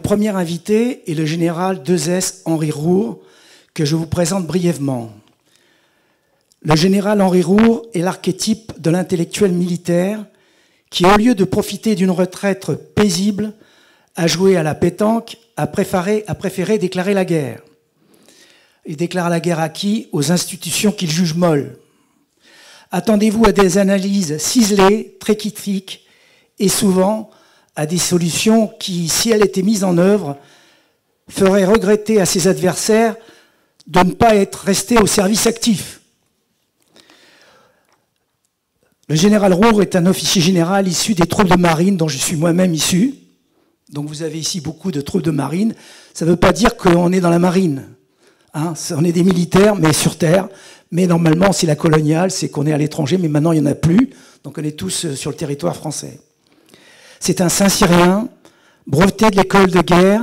premier invité est le général 2S Henri Roure, que je vous présente brièvement. Le général Henri Roure est l'archétype de l'intellectuel militaire qui, au lieu de profiter d'une retraite paisible, a joué à la pétanque, a préféré déclarer la guerre. Il déclare la guerre à qui? Aux institutions qu'il juge molles. Attendez-vous à des analyses ciselées, très critiques, et souvent à des solutions qui, si elles étaient mises en œuvre, feraient regretter à ses adversaires de ne pas être restés au service actif. Le général Roure est un officier général issu des troupes de marine dont je suis moi-même issu. Donc vous avez ici beaucoup de troupes de marine. Ça ne veut pas dire qu'on est dans la marine. Hein, on est des militaires, mais sur terre. Mais normalement, c'est la coloniale, c'est qu'on est à l'étranger, mais maintenant, il n'y en a plus. Donc on est tous sur le territoire français. C'est un Saint-Cyrien, breveté de l'école de guerre,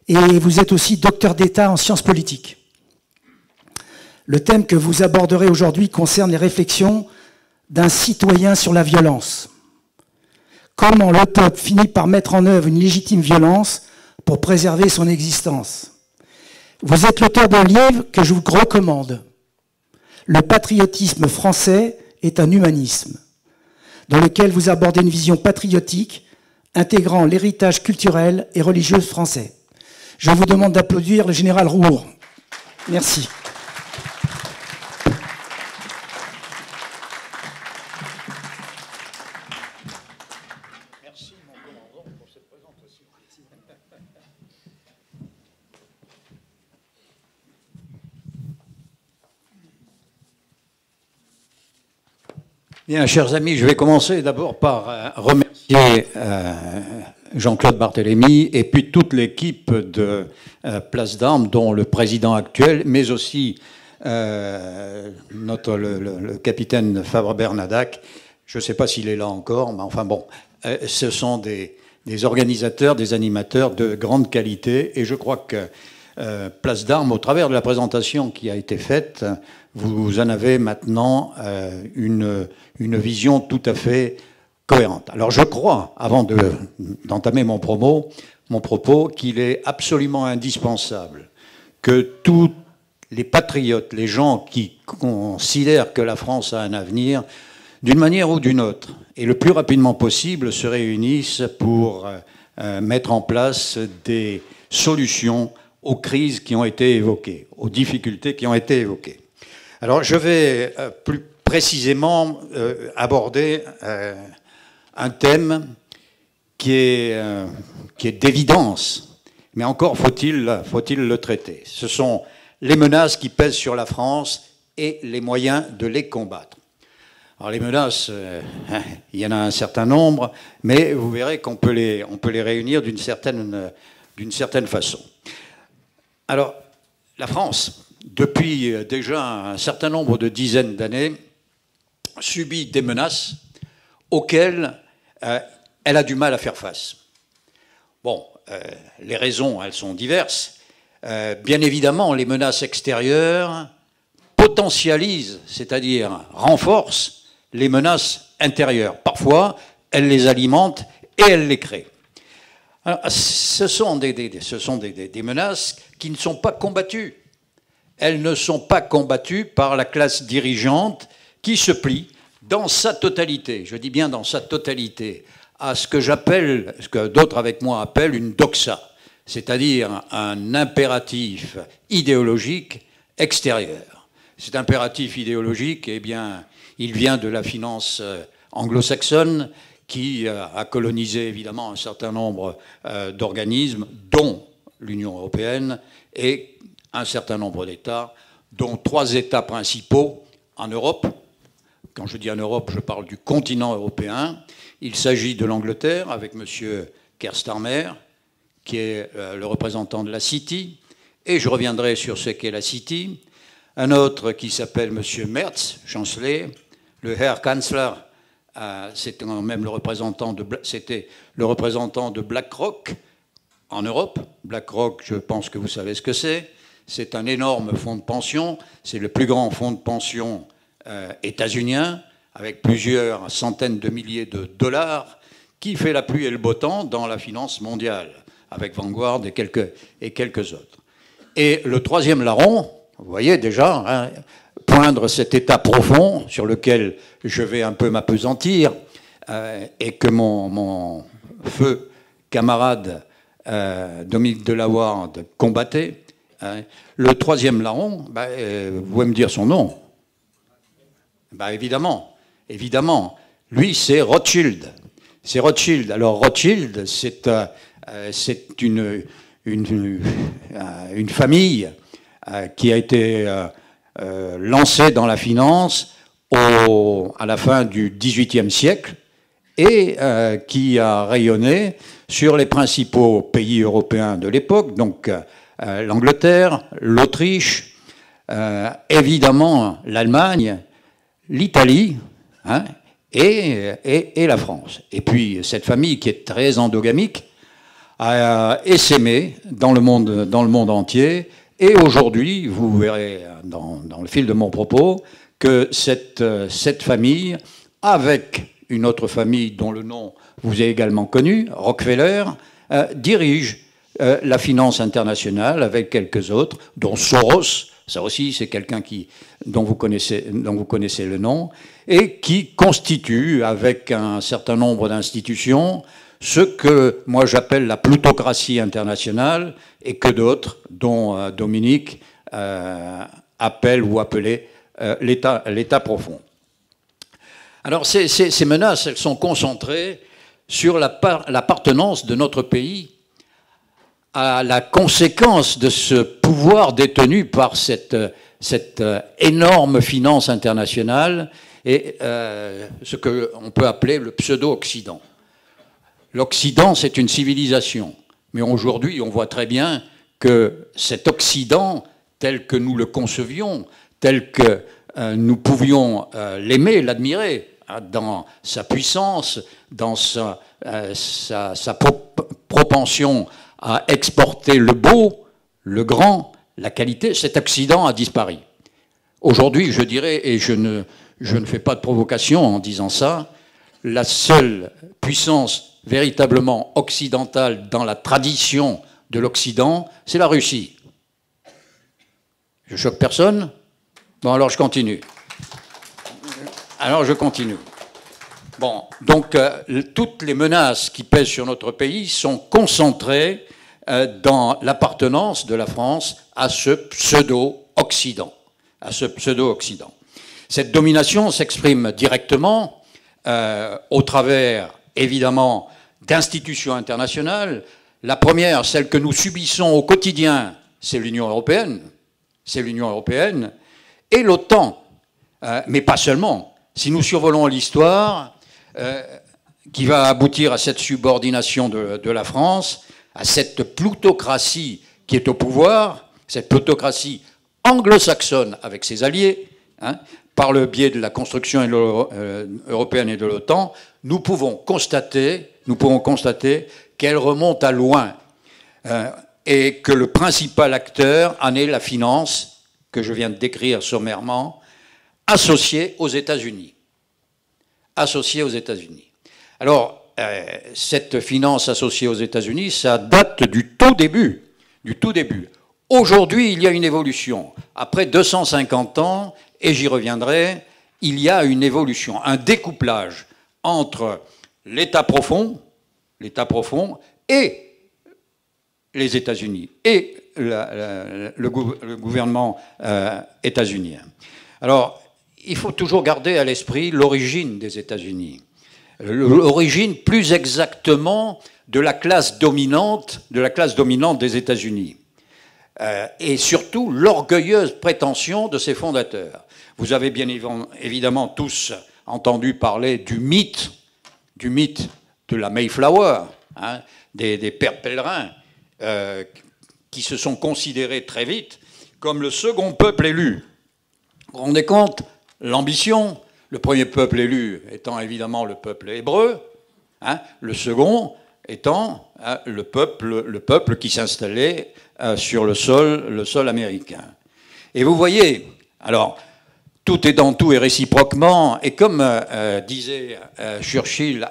et vous êtes aussi docteur d'État en sciences politiques. Le thème que vous aborderez aujourd'hui concerne les réflexions d'un citoyen sur la violence. Comment le peuple finit par mettre en œuvre une légitime violence pour préserver son existence. Vous êtes l'auteur d'un livre que je vous recommande. Le patriotisme français est un humanisme, dans lequel vous abordez une vision patriotique intégrant l'héritage culturel et religieux français. Je vous demande d'applaudir le général Roure. Merci. Bien, chers amis, je vais commencer d'abord par remercier Jean-Claude Barthélemy et puis toute l'équipe de Place d'Armes, dont le président actuel, mais aussi le capitaine Fabre Bernadac. Je ne sais pas s'il est là encore, mais enfin bon, ce sont des organisateurs, des animateurs de grande qualité, et je crois que Place d'Armes, au travers de la présentation qui a été faite, vous en avez maintenant une vision tout à fait cohérente. Alors je crois, avant d'entamer mon propos, qu'il est absolument indispensable que tous les patriotes, les gens qui considèrent que la France a un avenir, d'une manière ou d'une autre, et le plus rapidement possible, se réunissent pour mettre en place des solutions aux crises qui ont été évoquées, aux difficultés qui ont été évoquées. Alors je vais plus précisément aborder un thème qui est d'évidence, mais encore faut-il le traiter. Ce sont les menaces qui pèsent sur la France et les moyens de les combattre. Alors les menaces, il y en a un certain nombre, mais vous verrez qu'on peut les réunir d'une certaine façon. Alors, la France, depuis déjà un certain nombre de dizaines d'années, subit des menaces auxquelles elle a du mal à faire face. Bon, les raisons, elles sont diverses. Bien évidemment, les menaces extérieures potentialisent, c'est-à-dire renforcent les menaces intérieures. Parfois, elles les alimentent et elles les créent. Alors, ce sont des menaces qui ne sont pas combattues. Elles ne sont pas combattues par la classe dirigeante qui se plie dans sa totalité, je dis bien dans sa totalité, à ce que j'appelle, ce que d'autres avec moi appellent une doxa, c'est-à-dire un impératif idéologique extérieur. Cet impératif idéologique, eh bien, il vient de la finance anglo-saxonne qui a colonisé évidemment un certain nombre d'organismes, dont l'Union européenne et un certain nombre d'États, dont 3 États principaux en Europe. Quand je dis en Europe, je parle du continent européen. Il s'agit de l'Angleterre, avec M. Keir Starmer, qui est le représentant de la City, et je reviendrai sur ce qu'est la City. Un autre qui s'appelle M. Merz, chancelier, le Herr Kanzler, c'était même c'était le représentant de BlackRock en Europe. BlackRock, je pense que vous savez ce que c'est. C'est un énorme fonds de pension. C'est le plus grand fonds de pension états-unien, avec plusieurs centaines de milliers de dollars, qui fait la pluie et le beau temps dans la finance mondiale. avec Vanguard et quelques autres. Et le troisième larron, vous voyez déjà, hein, poindre cet état profond sur lequel je vais un peu m'appesantir, et que mon feu camarade Dominique Delawarde combattait. Hein. Le troisième larron, vous pouvez me dire son nom? Évidemment, évidemment. Lui, c'est Rothschild. C'est Rothschild. Alors Rothschild, c'est une famille qui a été lancée dans la finance à la fin du XVIIIe siècle et qui a rayonné sur les principaux pays européens de l'époque, donc l'Angleterre, l'Autriche, évidemment l'Allemagne, l'Italie, hein, et la France. Et puis cette famille qui est très endogamique a essaimé dans le monde entier. Et aujourd'hui, vous verrez dans le fil de mon propos que cette famille, avec une autre famille dont le nom vous est également connu, Rockefeller, dirige la finance internationale avec quelques autres, dont Soros. Ça aussi, c'est quelqu'un dont vous connaissez le nom, et qui constitue, avec un certain nombre d'institutions, ce que moi j'appelle la plutocratie internationale, et que d'autres, dont Dominique, appelle ou appelait l'État profond. Alors ces menaces, elles sont concentrées sur l'appartenance de notre pays à la conséquence de ce pouvoir détenu par cette énorme finance internationale et ce qu'on peut appeler le pseudo-Occident. L'Occident, c'est une civilisation. Mais aujourd'hui, on voit très bien que cet Occident, tel que nous le concevions, tel que nous pouvions l'aimer, l'admirer, dans sa puissance, dans sa propension à exporter le beau, le grand, la qualité, cet Occident a disparu. Aujourd'hui, je dirais, et je ne fais pas de provocation en disant ça, la seule puissance véritablement occidentale dans la tradition de l'Occident, c'est la Russie. Je choque personne? Bon, alors je continue. Alors je continue. Bon, donc toutes les menaces qui pèsent sur notre pays sont concentrées dans l'appartenance de la France à ce pseudo-Occident. Cette domination s'exprime directement au travers, évidemment, d'institutions internationales. La première, celle que nous subissons au quotidien, c'est l'Union européenne. C'est l'Union européenne et l'OTAN. Mais pas seulement. Si nous survolons l'histoire, qui va aboutir à cette subordination de la France, à cette plutocratie qui est au pouvoir, cette plutocratie anglo-saxonne avec ses alliés, hein, par le biais de la construction européenne et de l'OTAN, nous pouvons constater qu'elle remonte à loin et que le principal acteur en est la finance, que je viens de décrire sommairement, associée aux États-Unis. Associée aux États-Unis. Alors, cette finance associée aux États-Unis, ça date du tout début. Aujourd'hui, il y a une évolution. Après 250 ans, et j'y reviendrai, il y a une évolution, un découplage entre l'État profond et les États-Unis, et le gouvernement états-unien. Alors, il faut toujours garder à l'esprit l'origine des États-Unis. L'origine, plus exactement, de la classe dominante des États-Unis. Et surtout, l'orgueilleuse prétention de ses fondateurs. Vous avez bien évidemment tous entendu parler du mythe de la Mayflower, hein, des pères pèlerins, qui se sont considérés très vite comme le second peuple élu. Vous vous rendez compte? L'ambition, le premier peuple élu étant évidemment le peuple hébreu, hein, le second étant le peuple qui s'installait sur le sol américain. Et vous voyez, alors, tout est dans tout et réciproquement, et comme disait Churchill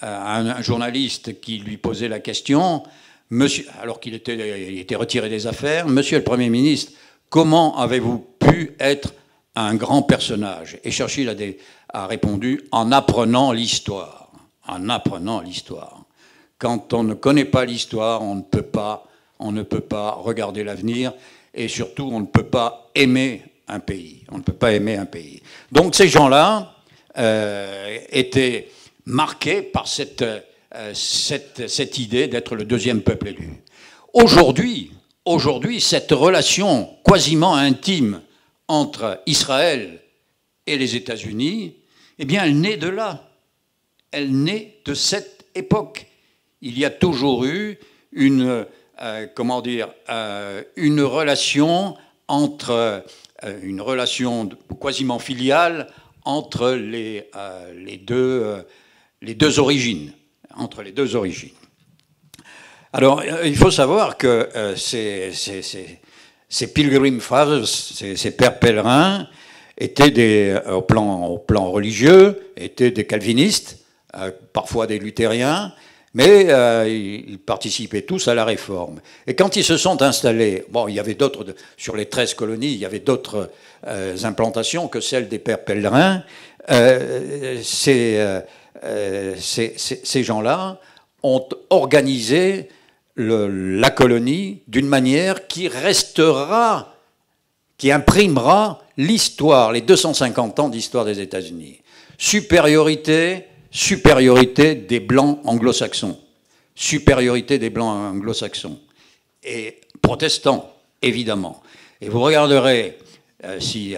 à un journaliste qui lui posait la question, Monsieur, alors qu'il était retiré des affaires, Monsieur le Premier ministre, comment avez-vous pu être un grand personnage? Et Churchill a répondu, en apprenant l'histoire. En apprenant l'histoire. Quand on ne connaît pas l'histoire, on ne peut pas regarder l'avenir, et surtout, on ne peut pas aimer un pays. On ne peut pas aimer un pays. Donc ces gens-là étaient marqués par cette idée d'être le deuxième peuple élu. Aujourd'hui, cette relation quasiment intime entre Israël et les États-Unis, eh bien, elle naît de là. Elle naît de cette époque. Il y a toujours eu une relation quasiment filiale entre les deux origines. Entre les deux origines. Alors, il faut savoir que ces Pilgrim Fathers, ces pères pèlerins, étaient au plan religieux, étaient des calvinistes, parfois des luthériens, mais ils participaient tous à la réforme. Et quand ils se sont installés, bon, il y avait d'autres, sur les 13 colonies, il y avait d'autres implantations que celles des pères pèlerins. Ces gens-là ont organisé la colonie d'une manière qui restera, qui imprimera l'histoire, les 250 ans d'histoire des États-Unis. Supériorité des Blancs anglo-saxons. Supériorité des Blancs anglo-saxons. Et protestants, évidemment. Et vous regarderez, si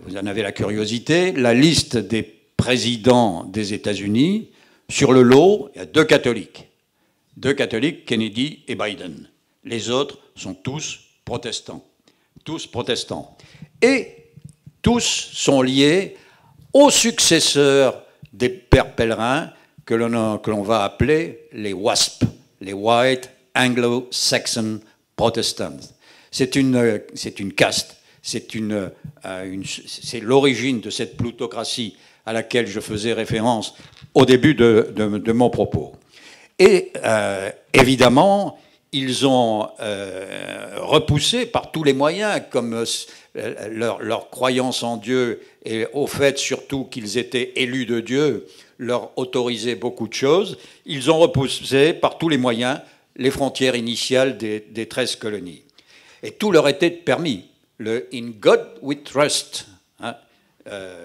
vous en avez la curiosité, la liste des présidents des États-Unis. Sur le lot, il y a 2 catholiques. 2 catholiques, Kennedy et Biden. Les autres sont tous protestants. Tous protestants. Et tous sont liés aux successeurs des pères pèlerins que l'on va appeler les WASP, les White Anglo-Saxon Protestants. C'est une caste, c'est l'origine de cette plutocratie à laquelle je faisais référence au début de mon propos. Et évidemment, ils ont repoussé par tous les moyens, comme leur croyance en Dieu et au fait surtout qu'ils étaient élus de Dieu, leur autorisait beaucoup de choses. Ils ont repoussé par tous les moyens les frontières initiales des 13 colonies. Et tout leur était permis. Le « In God we trust ».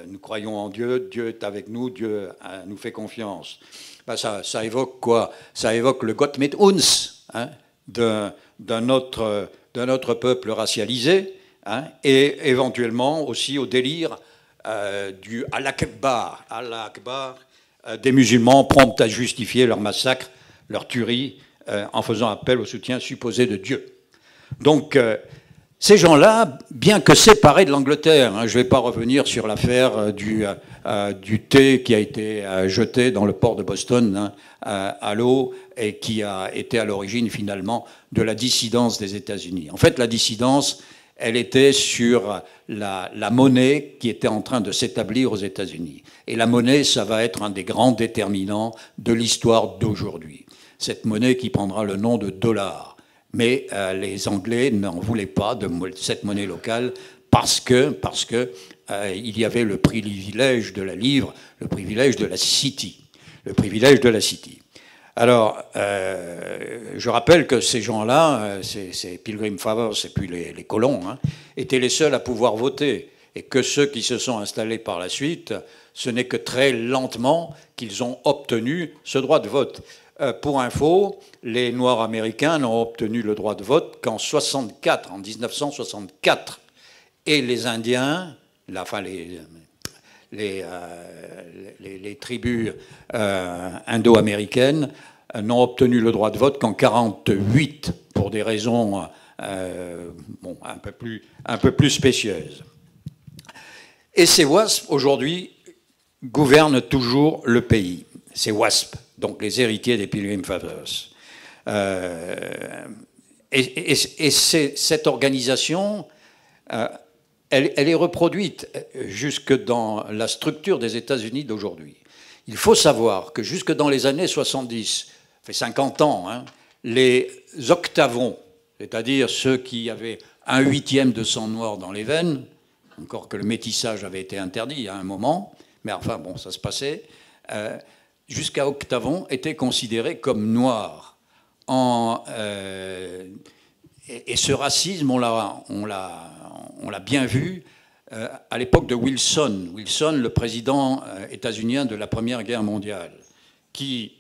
Nous croyons en Dieu, Dieu est avec nous, Dieu nous fait confiance. Ben ça évoque quoi? Ça évoque le Gott mit uns, d'un autre peuple racialisé, et éventuellement aussi au délire du Al-Akbar, des musulmans prompts à justifier leur massacre, leur tuerie, en faisant appel au soutien supposé de Dieu. Donc, ces gens-là, bien que séparés de l'Angleterre, je ne vais pas revenir sur l'affaire du thé qui a été jeté dans le port de Boston à l'eau et qui a été à l'origine finalement de la dissidence des États-Unis. En fait, la dissidence, elle était sur la monnaie qui était en train de s'établir aux États-Unis. Et la monnaie, ça va être un des grands déterminants de l'histoire d'aujourd'hui. Cette monnaie qui prendra le nom de dollar. Mais les Anglais n'en voulaient pas de cette monnaie locale parce que il y avait le privilège de la livre, le privilège de la city. Le privilège de la city. Alors, je rappelle que ces gens-là, ces Pilgrim Fathers et puis les colons, étaient les seuls à pouvoir voter. Et que ceux qui se sont installés par la suite, ce n'est que très lentement qu'ils ont obtenu ce droit de vote. Pour info, les Noirs américains n'ont obtenu le droit de vote qu'en 1964. Et les Indiens, les tribus indo-américaines n'ont obtenu le droit de vote qu'en 1948, pour des raisons un peu plus spécieuses. Et ces WASP, aujourd'hui, gouvernent toujours le pays. Ces WASP, donc les héritiers des Pilgrim Fathers. Et cette organisation, elle est reproduite jusque dans la structure des États-Unis d'aujourd'hui. Il faut savoir que jusque dans les années 70, ça fait 50 ans, les octavons, c'est-à-dire ceux qui avaient 1/8 de sang noir dans les veines, encore que le métissage avait été interdit à un moment, mais enfin bon, ça se passait, jusqu'à octavons étaient considérés comme noirs. Et ce racisme, on l'a bien vu à l'époque de Wilson. Wilson, le président états-unien de la Première Guerre mondiale, qui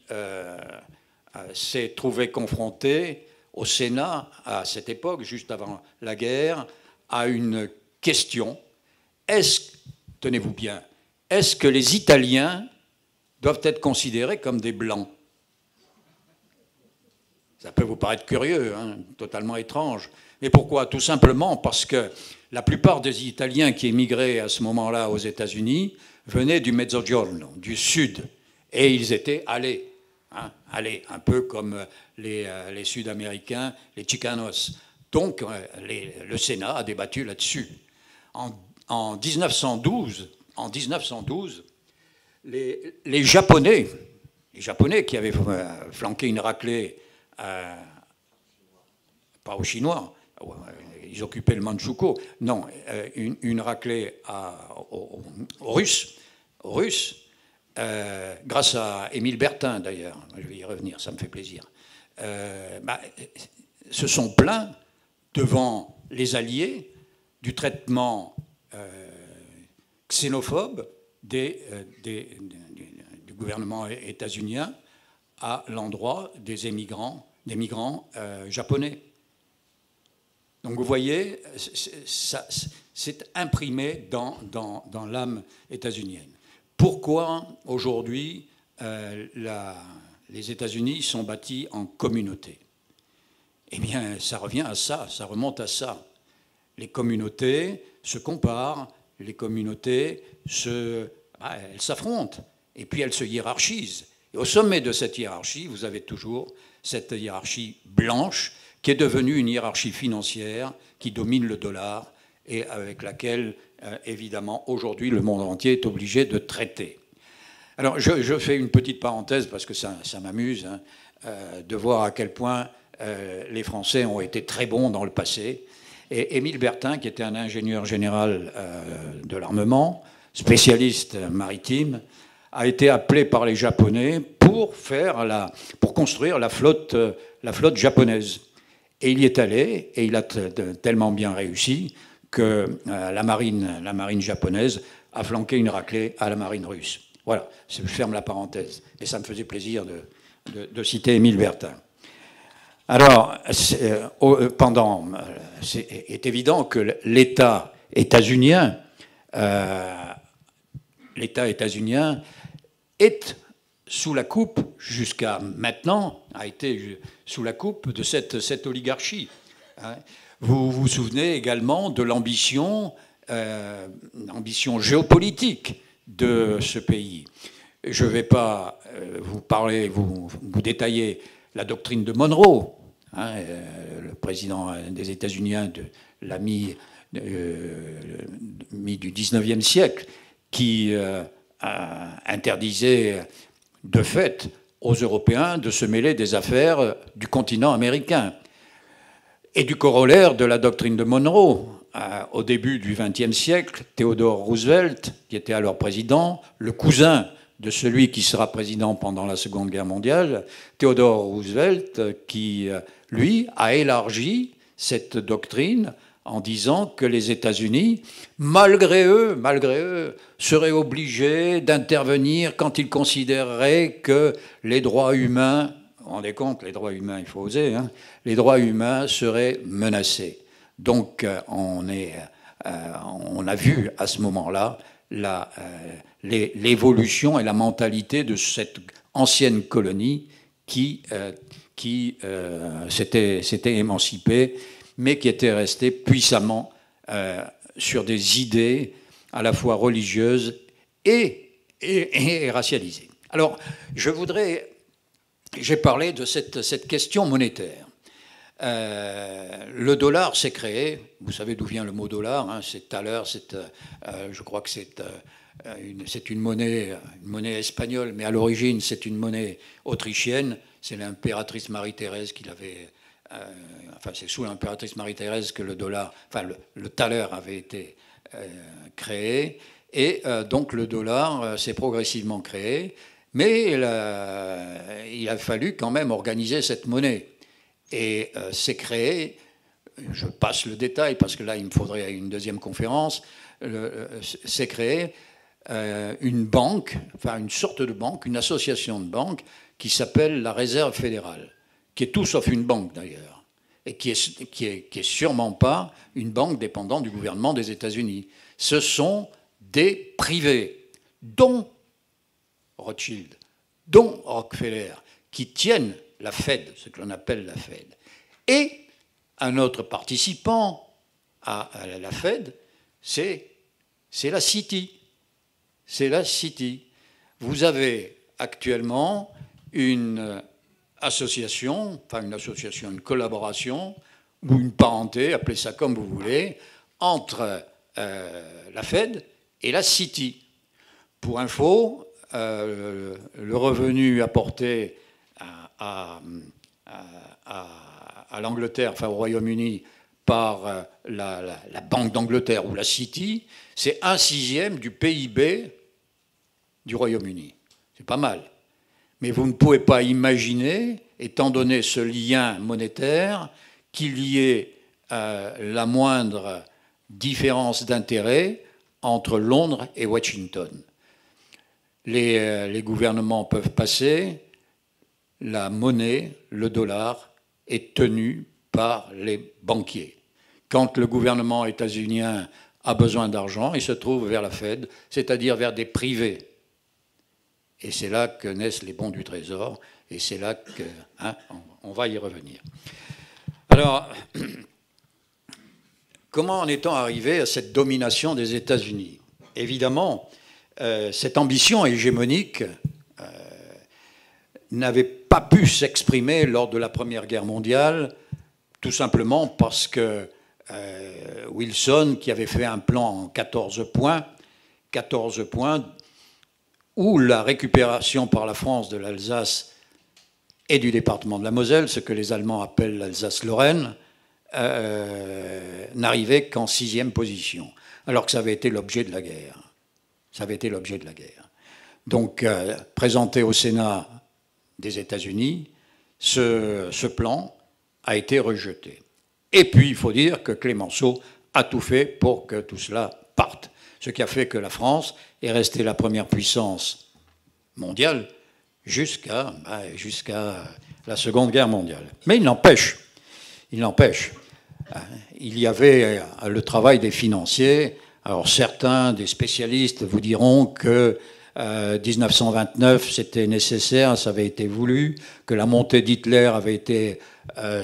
s'est trouvé confronté au Sénat, à cette époque, juste avant la guerre, à une question. Tenez-vous bien, est-ce que les Italiens doivent être considérés comme des Blancs? Ça peut vous paraître curieux, hein, totalement étrange. Mais pourquoi? Tout simplement parce que la plupart des Italiens qui émigraient à ce moment-là aux États-Unis venaient du Mezzogiorno, du Sud. Et ils étaient allés, un peu comme les Sud-Américains, les Chicanos. Donc le Sénat a débattu là-dessus. En 1912, les Japonais qui avaient flanqué une raclée, pas aux Chinois, ils occupaient le Manchukuo, non, une raclée aux Russes, grâce à Émile Bertin d'ailleurs, je vais y revenir, ça me fait plaisir, se sont plaints devant les Alliés du traitement xénophobe du gouvernement états-unien à l'endroit des migrants japonais. Donc vous voyez, c'est imprimé dans l'âme états-unienne. Pourquoi aujourd'hui les États-Unis sont bâtis en communauté? Eh bien, ça revient à ça, ça remonte à ça. Les communautés se comparent, les communautés elles s'affrontent, et puis elles se hiérarchisent. Et au sommet de cette hiérarchie, vous avez toujours cette hiérarchie blanche qui est devenue une hiérarchie financière qui domine le dollar et avec laquelle, évidemment, aujourd'hui, le monde entier est obligé de traiter. Alors, je fais une petite parenthèse parce que ça m'amuse de voir à quel point les Français ont été très bons dans le passé. Et Émile Bertin, qui était un ingénieur général de l'armement, spécialiste maritime, a été appelé par les Japonais pour construire la flotte japonaise. Et il y est allé, et il a tellement bien réussi que la marine japonaise a flanqué une raclée à la marine russe. Voilà, je ferme la parenthèse. Et ça me faisait plaisir de citer Émile Bertin. Alors, c'est évident que l'État états-unien est sous la coupe, jusqu'à maintenant, a été sous la coupe de cette oligarchie. Vous vous souvenez également de l'ambition géopolitique de ce pays. Je ne vais pas vous détailler la doctrine de Monroe, le président des États-Unis de la mi du 19e siècle, qui interdisait de fait aux Européens de se mêler des affaires du continent américain. Et du corollaire de la doctrine de Monroe, au début du XXe siècle, Theodore Roosevelt, qui était alors président, le cousin de celui qui sera président pendant la Seconde Guerre mondiale, Theodore Roosevelt, qui, lui, a élargi cette doctrine en disant que les États-Unis, malgré eux, seraient obligés d'intervenir quand ils considéreraient que les droits humains, vous vous rendez compte, les droits humains, il faut oser, les droits humains seraient menacés. Donc on a vu à ce moment-là l'évolution et la mentalité de cette ancienne colonie qui s'était émancipée, mais qui était restée puissamment sur des idées à la fois religieuses et racialisées. Alors, j'ai parlé de cette question monétaire. Le dollar s'est créé, vous savez d'où vient le mot dollar, c'est tout à l'heure, je crois que c'est une monnaie espagnole, mais à l'origine c'est une monnaie autrichienne, C'est l'impératrice Marie-Thérèse qui l'avait... enfin, c'est sous l'impératrice Marie-Thérèse que le dollar, enfin le thaler avait été créé. Et donc le dollar s'est progressivement créé. Mais il a fallu quand même organiser cette monnaie. Et c'est créé, je passe le détail parce que là il me faudrait une deuxième conférence, c'est créé une banque, enfin une sorte de banque, une association de banques qui s'appelle la Réserve fédérale, qui est tout sauf une banque d'ailleurs, et qui est sûrement pas une banque dépendant du gouvernement des États-Unis. Ce sont des privés, dont Rothschild, dont Rockefeller, qui tiennent la Fed, ce que l'on appelle la Fed. Et un autre participant à la Fed, c'est la Citi. C'est la Citi. Vous avez actuellement une association, une collaboration, ou une parenté, appelez ça comme vous voulez, entre la Fed et la Citi. Pour info, le revenu apporté à l'Angleterre, enfin au Royaume-Uni, par la Banque d'Angleterre ou la Citi, c'est 1/6 du PIB du Royaume-Uni. C'est pas mal. Mais vous ne pouvez pas imaginer, étant donné ce lien monétaire, qu'il y ait la moindre différence d'intérêt entre Londres et Washington. Les gouvernements peuvent passer, la monnaie, le dollar, est tenu par les banquiers. Quand le gouvernement états-unien a besoin d'argent, il se trouve vers la Fed, c'est-à-dire vers des privés. Et c'est là que naissent les bons du Trésor, et c'est là que... on va y revenir. Alors, comment en est-on arrivé à cette domination des États-Unis? Évidemment, cette ambition hégémonique n'avait pas pu s'exprimer lors de la Première Guerre mondiale, tout simplement parce que Wilson, qui avait fait un plan en 14 points, où la récupération par la France de l'Alsace et du département de la Moselle, ce que les Allemands appellent l'Alsace-Lorraine, n'arrivait qu'en 6e position, alors que ça avait été l'objet de la guerre. Ça avait été l'objet de la guerre. Donc, présenté au Sénat des États-Unis, ce plan a été rejeté. Et puis, il faut dire que Clemenceau a tout fait pour que tout cela parte. Ce qui a fait que la France est restée la première puissance mondiale jusqu'à la Seconde Guerre mondiale. Mais il n'empêche, il y avait le travail des financiers. Alors certains des spécialistes vous diront que 1929 c'était nécessaire, ça avait été voulu, que la montée d'Hitler avait été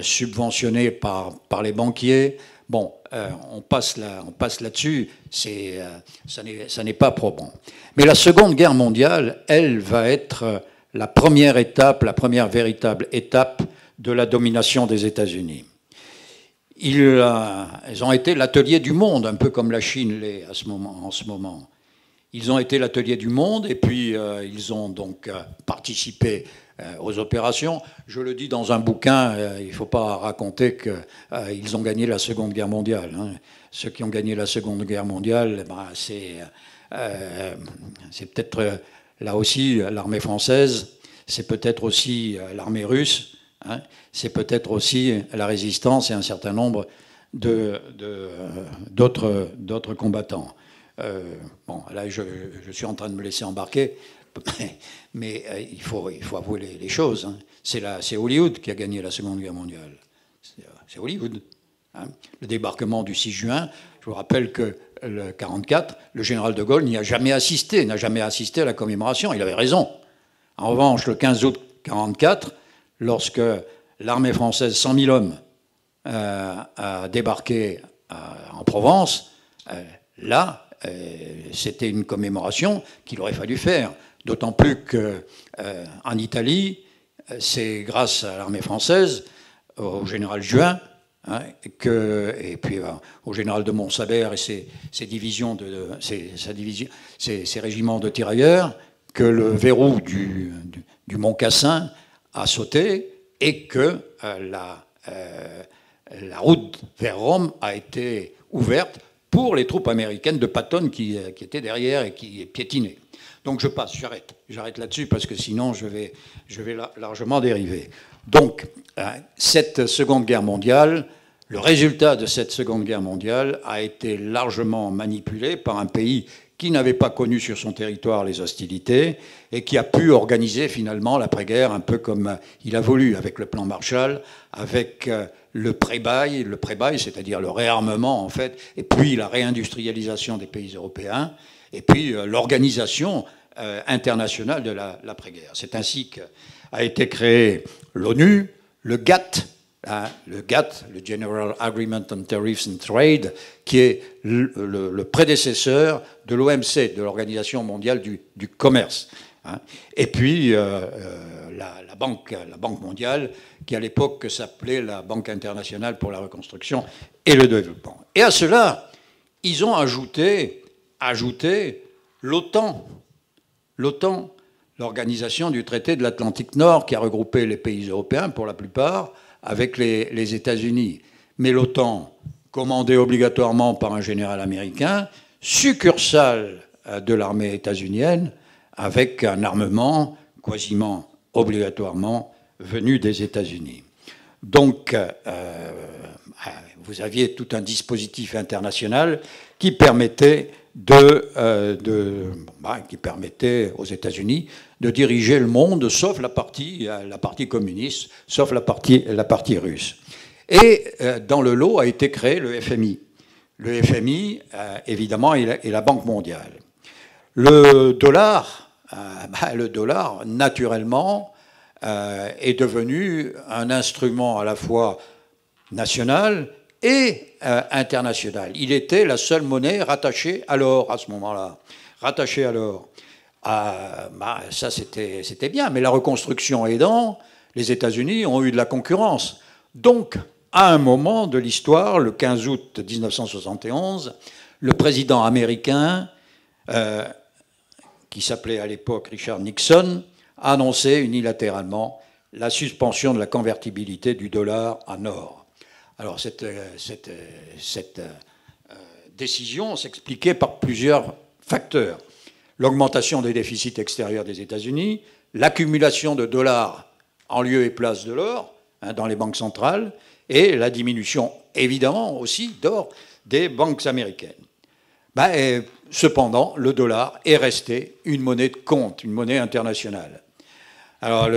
subventionnée par les banquiers. Bon, on passe là-dessus, ça n'est pas probant. Mais la Seconde Guerre mondiale, elle va être la première véritable étape de la domination des États-Unis. Ils ont été l'atelier du monde, un peu comme la Chine l'est en ce moment. Ils ont été l'atelier du monde et puis ils ont donc participé aux opérations. Je le dis dans un bouquin, il ne faut pas raconter qu'ils ont gagné la Seconde Guerre mondiale. Ceux qui ont gagné la Seconde Guerre mondiale, c'est peut-être là aussi l'armée française, c'est peut-être aussi l'armée russe, c'est peut-être aussi la résistance et un certain nombre d'autres combattants. Bon, là, je suis en train de me laisser embarquer, mais il faut avouer les choses. C'est Hollywood qui a gagné la Seconde Guerre mondiale. C'est Hollywood. Le débarquement du 6 juin, je vous rappelle que le 1944, le général de Gaulle n'a jamais assisté à la commémoration. Il avait raison. En revanche, le 15 août 1944, lorsque l'armée française, 100 000 hommes, a débarqué en Provence, là, c'était une commémoration qu'il aurait fallu faire. D'autant plus qu'en Italie, c'est grâce à l'armée française, au général Juin, et puis au général de Montsabert et ses régiments de tirailleurs, que le verrou du Mont Cassin a sauté et que la route vers Rome a été ouverte pour les troupes américaines de Patton qui étaient derrière et qui piétinaient. Donc je passe, j'arrête là-dessus parce que sinon je vais largement dériver. Donc cette Seconde Guerre mondiale, le résultat de cette Seconde Guerre mondiale a été largement manipulé par un pays qui n'avait pas connu sur son territoire les hostilités et qui a pu organiser finalement l'après-guerre un peu comme il a voulu, avec le plan Marshall, avec le pré-bail, c'est-à-dire le réarmement en fait, et puis la réindustrialisation des pays européens, et puis l'organisation internationale de l'après-guerre. C'est ainsi qu'a été créé l'ONU, le GATT, le GATT, le General Agreement on Tariffs and Trade, qui est le prédécesseur de l'OMC, de l'Organisation mondiale du commerce. Et puis la Banque mondiale, qui à l'époque s'appelait la Banque internationale pour la reconstruction et le développement. Et à cela, ils ont ajouté l'OTAN, l'organisation du traité de l'Atlantique Nord, qui a regroupé les pays européens pour la plupart, avec les États-Unis. Mais l'OTAN, commandée obligatoirement par un général américain, succursale de l'armée états-unienne, avec un armement quasiment obligatoirement venu des États-Unis. Donc, vous aviez tout un dispositif international qui permettait qui permettait aux États-Unis de diriger le monde, sauf la partie communiste, sauf la partie russe. Et dans le lot a été créé le FMI. Le FMI, évidemment, est la Banque mondiale. Le dollar, naturellement, est devenu un instrument à la fois national et international. Il était la seule monnaie rattachée à l'or à ce moment-là. Rattachée à l'or. Ça, c'était bien, mais la reconstruction aidant, les États-Unis ont eu de la concurrence. Donc, à un moment de l'histoire, le 15 août 1971, le président américain, qui s'appelait à l'époque Richard Nixon, a annoncé unilatéralement la suspension de la convertibilité du dollar en or. Alors cette décision s'expliquait par plusieurs facteurs. L'augmentation des déficits extérieurs des États-Unis, l'accumulation de dollars en lieu et place de l'or dans les banques centrales, et la diminution, évidemment, aussi d'or des banques américaines. Cependant, le dollar est resté une monnaie de compte, une monnaie internationale. Alors,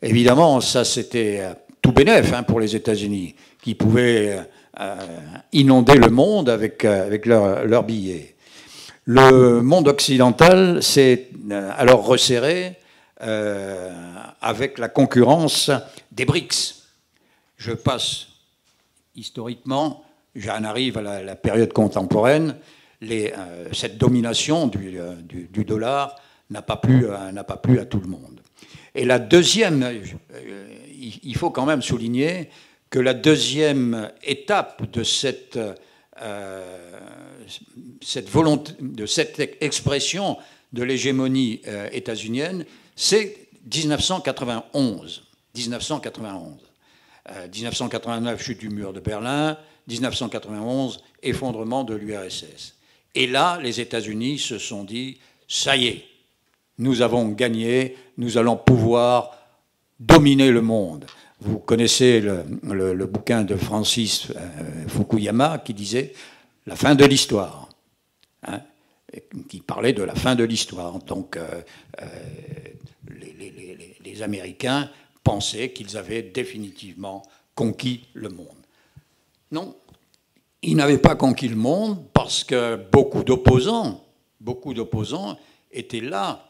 évidemment, ça c'était tout bénef pour les États-Unis, qui pouvaient inonder le monde avec leurs billets. Le monde occidental s'est alors resserré avec la concurrence des BRICS. Je passe historiquement, j'en arrive à la période contemporaine, cette domination du dollar n'a pas plu à tout le monde. Et la deuxième, il faut quand même souligner que la deuxième étape de cette volonté, de cette expression de l'hégémonie états-unienne, c'est 1991. 1989, chute du mur de Berlin. 1991, effondrement de l'URSS. Et là, les États-Unis se sont dit, ça y est, nous avons gagné, nous allons pouvoir dominer le monde. Vous connaissez le bouquin de Francis Fukuyama qui disait « la fin de l'histoire », qui parlait de la fin de l'histoire. Donc, les Américains pensaient qu'ils avaient définitivement conquis le monde. Non, ils n'avaient pas conquis le monde parce que beaucoup d'opposants étaient là,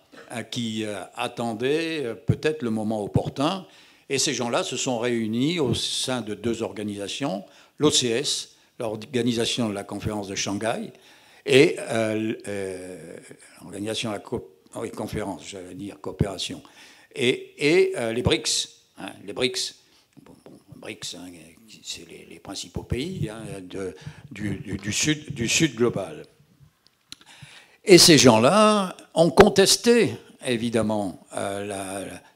qui attendaient peut-être le moment opportun. Et ces gens-là se sont réunis au sein de deux organisations, l'OCS, l'Organisation de la Conférence de Shanghai, et l'Organisation de la Conférence, j'allais dire coopération, et les BRICS. Les BRICS, BRICS, c'est les principaux pays du sud global. Et ces gens-là ont contesté, évidemment,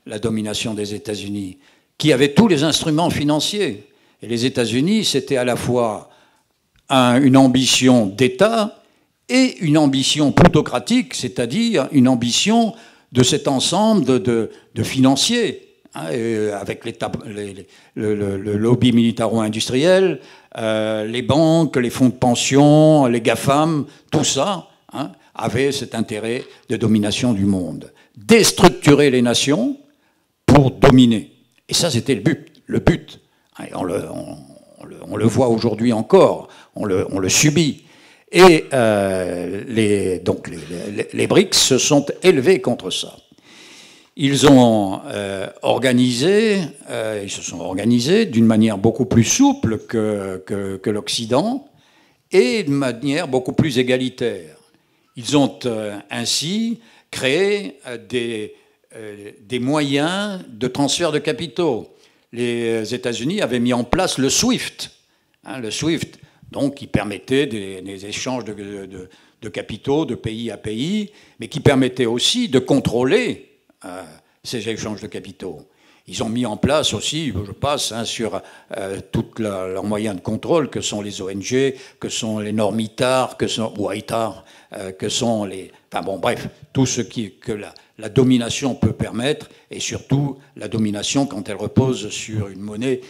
la domination des États-Unis, qui avait tous les instruments financiers. Et les États-Unis, c'était à la fois une ambition d'État et une ambition plutocratique, c'est-à-dire une ambition de cet ensemble de financiers, hein, avec le lobby militaro-industriel, les banques, les fonds de pension, les GAFAM, tout ça, hein, avait cet intérêt de domination du monde. Déstructurer les nations pour dominer. Et ça, c'était le but. Et on le voit aujourd'hui encore, on le subit. Et donc les BRICS se sont élevés contre ça. Ils se sont organisés d'une manière beaucoup plus souple que l'Occident et d'une manière beaucoup plus égalitaire. Ils ont ainsi créé des moyens de transfert de capitaux. Les États-Unis avaient mis en place le SWIFT. Hein, le SWIFT, donc, qui permettait des échanges de capitaux de pays à pays, mais qui permettait aussi de contrôler ces échanges de capitaux. Ils ont mis en place aussi, je passe sur tous leurs moyens de contrôle, que sont les ONG, que sont les normitards, ou ITAR, que sont les... Enfin bon, bref, tout ce que la domination peut permettre, et surtout la domination quand elle repose sur une monnaie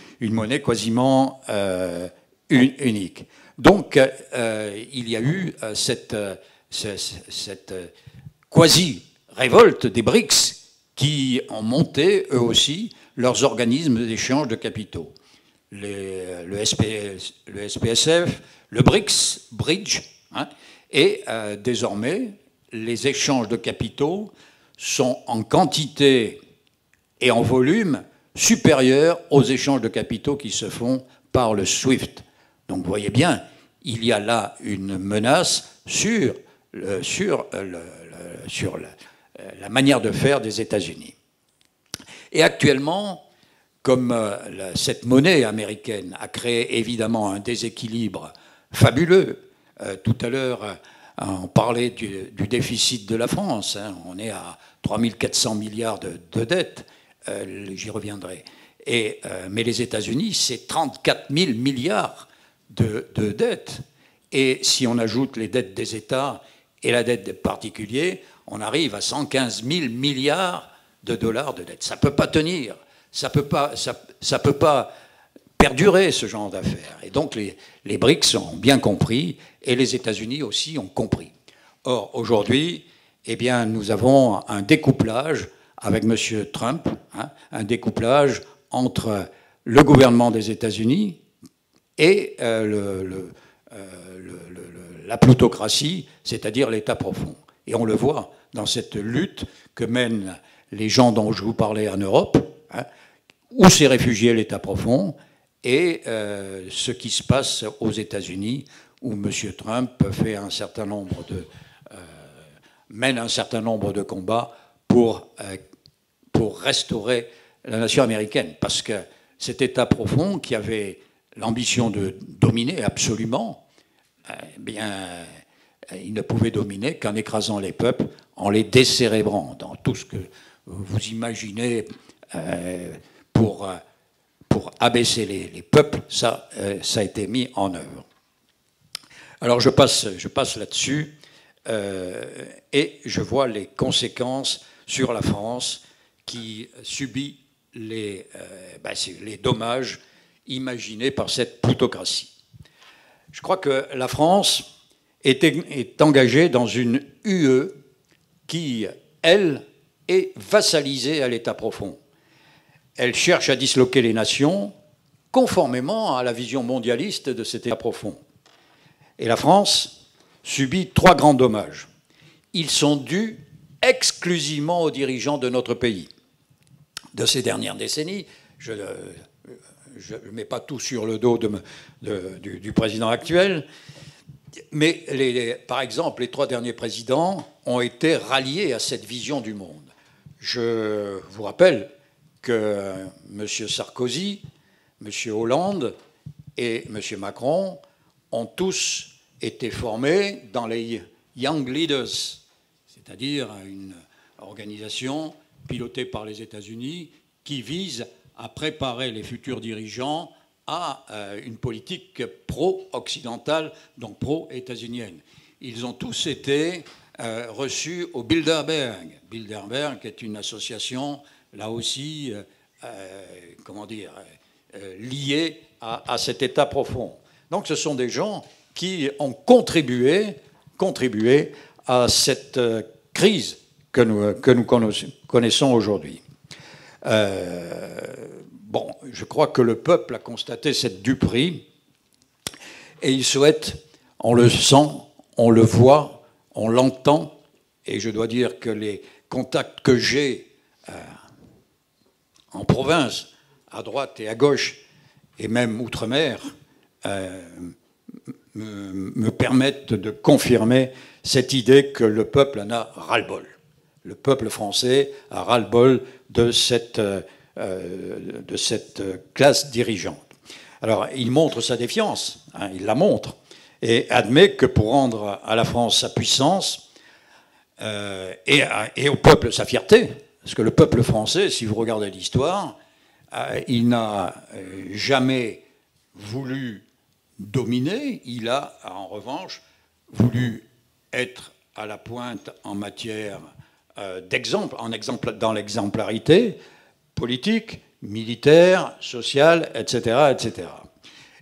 quasiment unique. Donc, il y a eu cette quasi-révolte des BRICS qui ont monté, eux aussi, leurs organismes d'échange de capitaux. Le SPSF, le BRICS, Bridge, hein, et désormais, les échanges de capitaux sont en quantité et en volume supérieurs aux échanges de capitaux qui se font par le SWIFT. Donc vous voyez bien, il y a là une menace sur la manière de faire des États-Unis. Et actuellement, comme cette monnaie américaine a créé évidemment un déséquilibre fabuleux, tout à l'heure on parlait du déficit de la France, hein, on est à 3 400 milliards de dettes, j'y reviendrai. Mais les États-Unis, c'est 34 000 milliards de dettes. Et si on ajoute les dettes des États et la dette des particuliers, on arrive à 115 000 milliards de dollars de dettes. Ça ne peut pas tenir, ça peut pas perdurer ce genre d'affaires. Et donc les BRICS ont bien compris, et les États-Unis aussi ont compris. Or, aujourd'hui, eh bien, nous avons un découplage avec M. Trump, hein, un découplage entre le gouvernement des États-Unis et la plutocratie, c'est-à-dire l'État profond. Et on le voit dans cette lutte que mènent les gens dont je vous parlais en Europe, hein, où s'est réfugié l'État profond, et ce qui se passe aux États-Unis, où M. Trump mène un certain nombre de combats pour restaurer la nation américaine. Parce que cet État profond, qui avait l'ambition de dominer absolument, il ne pouvait dominer qu'en écrasant les peuples, en les décérébrant dans tout ce que vous imaginez pour abaisser les peuples, ça a été mis en œuvre. Alors je passe là-dessus et je vois les conséquences sur la France qui subit les dommages imaginés par cette plutocratie. Je crois que la France est engagée dans une UE qui, elle, est vassalisée à l'État profond. Elle cherche à disloquer les nations conformément à la vision mondialiste de cet État profond. Et la France subit 3 grands dommages. Ils sont dus exclusivement aux dirigeants de notre pays. De ces dernières décennies, je ne mets pas tout sur le dos du président actuel, mais par exemple, les 3 derniers présidents ont été ralliés à cette vision du monde. Je vous rappelle que M. Sarkozy, M. Hollande et M. Macron ont tous été formés dans les Young Leaders, c'est-à-dire une organisation piloté par les États-Unis, qui vise à préparer les futurs dirigeants à une politique pro-occidentale, donc pro-états-unienne. Ils ont tous été reçus au Bilderberg. Bilderberg est une association, là aussi, comment dire, liée à cet état profond. Donc ce sont des gens qui ont contribué à cette crise que nous connaissons aujourd'hui. Bon, je crois que le peuple a constaté cette duperie et il souhaite, on le sent, on le voit, on l'entend, et je dois dire que les contacts que j'ai en province, à droite et à gauche, et même outre-mer, me permettent de confirmer cette idée que le peuple en a ras-le-bol. Le peuple français a ras-le-bol de cette classe dirigeante. Alors, il montre sa défiance, hein, il la montre, et admet que pour rendre à la France sa puissance et au peuple sa fierté, parce que le peuple français, si vous regardez l'histoire, il n'a jamais voulu dominer, il a en revanche voulu être à la pointe en matière d'exemple, dans l'exemplarité politique, militaire, sociale, etc., etc.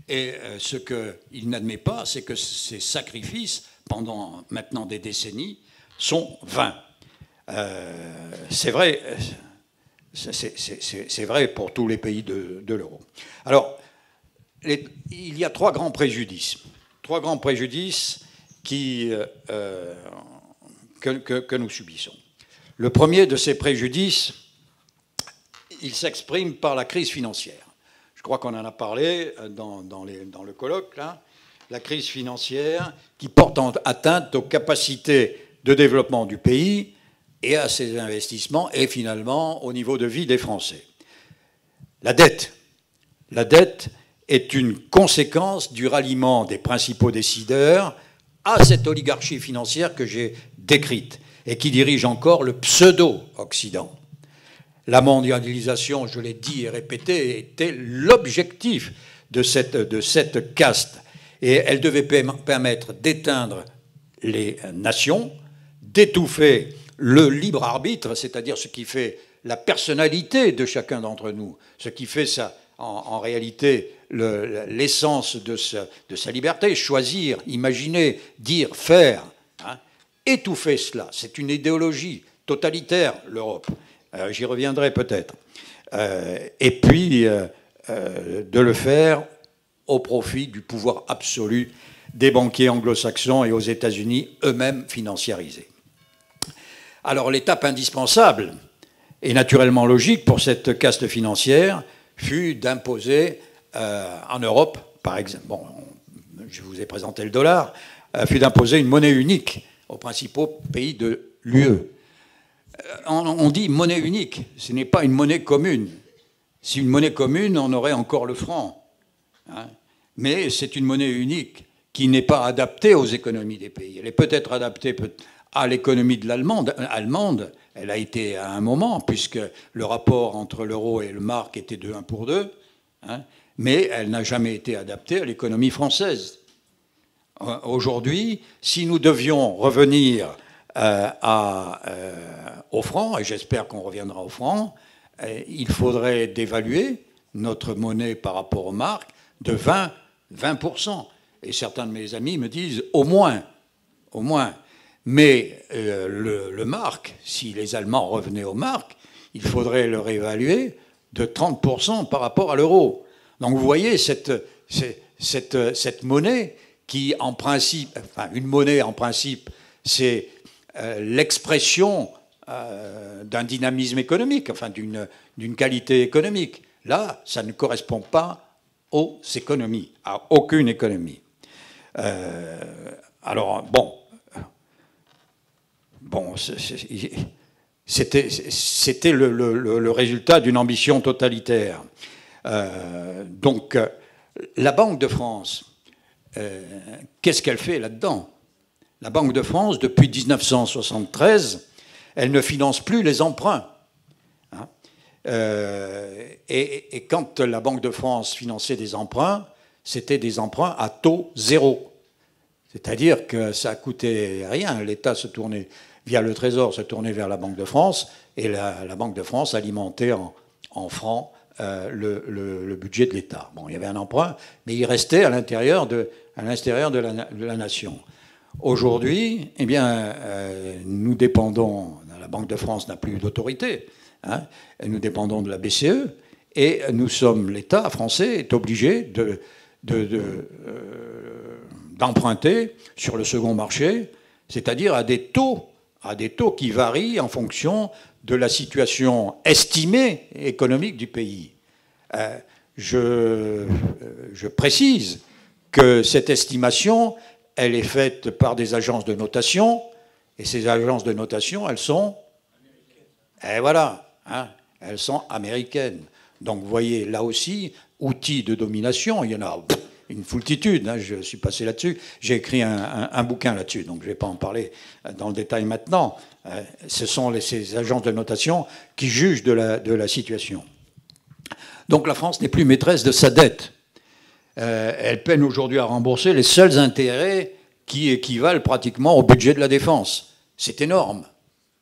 Et ce qu'il n'admet pas, c'est que ces sacrifices, pendant maintenant des décennies, sont vains. C'est vrai, c'est vrai pour tous les pays de l'euro. Alors, il y a trois grands préjudices que nous subissons. Le premier de ces préjudices, il s'exprime par la crise financière. Je crois qu'on en a parlé dans le colloque, là. La crise financière qui porte atteinte aux capacités de développement du pays et à ses investissements et finalement au niveau de vie des Français. La dette est une conséquence du ralliement des principaux décideurs à cette oligarchie financière que j'ai décrite et qui dirige encore le pseudo-Occident. La mondialisation, je l'ai dit et répété, était l'objectif de cette caste. Et elle devait permettre d'éteindre les nations, d'étouffer le libre arbitre, c'est-à-dire ce qui fait la personnalité de chacun d'entre nous, ce qui fait ça, en réalité l'essence de sa liberté, choisir, imaginer, dire, faire, hein, étouffer cela. C'est une idéologie totalitaire, l'Europe. J'y reviendrai peut-être. Et puis, de le faire au profit du pouvoir absolu des banquiers anglo-saxons et aux États-Unis, eux-mêmes financiarisés. Alors, l'étape indispensable et naturellement logique pour cette caste financière fut d'imposer en Europe, par exemple, bon, je vous ai présenté le dollar, fut d'imposer une monnaie unique aux principaux pays de l'UE. On dit monnaie unique, ce n'est pas une monnaie commune. Si une monnaie commune, on aurait encore le franc. Hein. Mais c'est une monnaie unique qui n'est pas adaptée aux économies des pays. Elle est peut-être adaptée à l'économie de allemande. Elle a été à un moment, puisque le rapport entre l'euro et le mark était de 1 pour 2. Hein, mais elle n'a jamais été adaptée à l'économie française. Aujourd'hui, si nous devions revenir au franc, et j'espère qu'on reviendra au franc, il faudrait dévaluer notre monnaie par rapport au mark de 20%. Et certains de mes amis me disent au moins. Mais le mark, si les Allemands revenaient au mark, il faudrait le réévaluer de 30% par rapport à l'euro. Donc vous voyez cette monnaie qui, en principe, enfin une monnaie en principe, c'est l'expression d'un dynamisme économique, enfin d'une qualité économique. Là, ça ne correspond pas aux économies, à aucune économie. Alors, bon, c'était le résultat d'une ambition totalitaire. Donc, la Banque de France, qu'est-ce qu'elle fait là-dedans? La Banque de France, depuis 1973, elle ne finance plus les emprunts. Et quand la Banque de France finançait des emprunts, c'était des emprunts à taux zéro. C'est-à-dire que ça coûtait rien. L'État se tournait, via le Trésor, se tournait vers la Banque de France, et la Banque de France alimentait en francs le budget de l'État. Bon, il y avait un emprunt, mais il restait à l'intérieur de la nation. Aujourd'hui, eh bien, nous dépendons, la Banque de France n'a plus d'autorité, hein, nous dépendons de la BCE, et l'État français est obligé d'emprunter sur le second marché, c'est-à-dire à des taux qui varient en fonction de la situation estimée économique du pays. Je précise que cette estimation, elle est faite par des agences de notation, et ces agences de notation, elles sont... Et voilà, hein, elles sont américaines. Donc vous voyez, là aussi, outils de domination, il y en a une foultitude, hein, je suis passé là-dessus. J'ai écrit un bouquin là-dessus, donc je ne vais pas en parler dans le détail maintenant. Ce sont ces agences de notation qui jugent de la situation. Donc la France n'est plus maîtresse de sa dette. Elle peine aujourd'hui à rembourser les seuls intérêts qui équivalent pratiquement au budget de la défense. C'est énorme.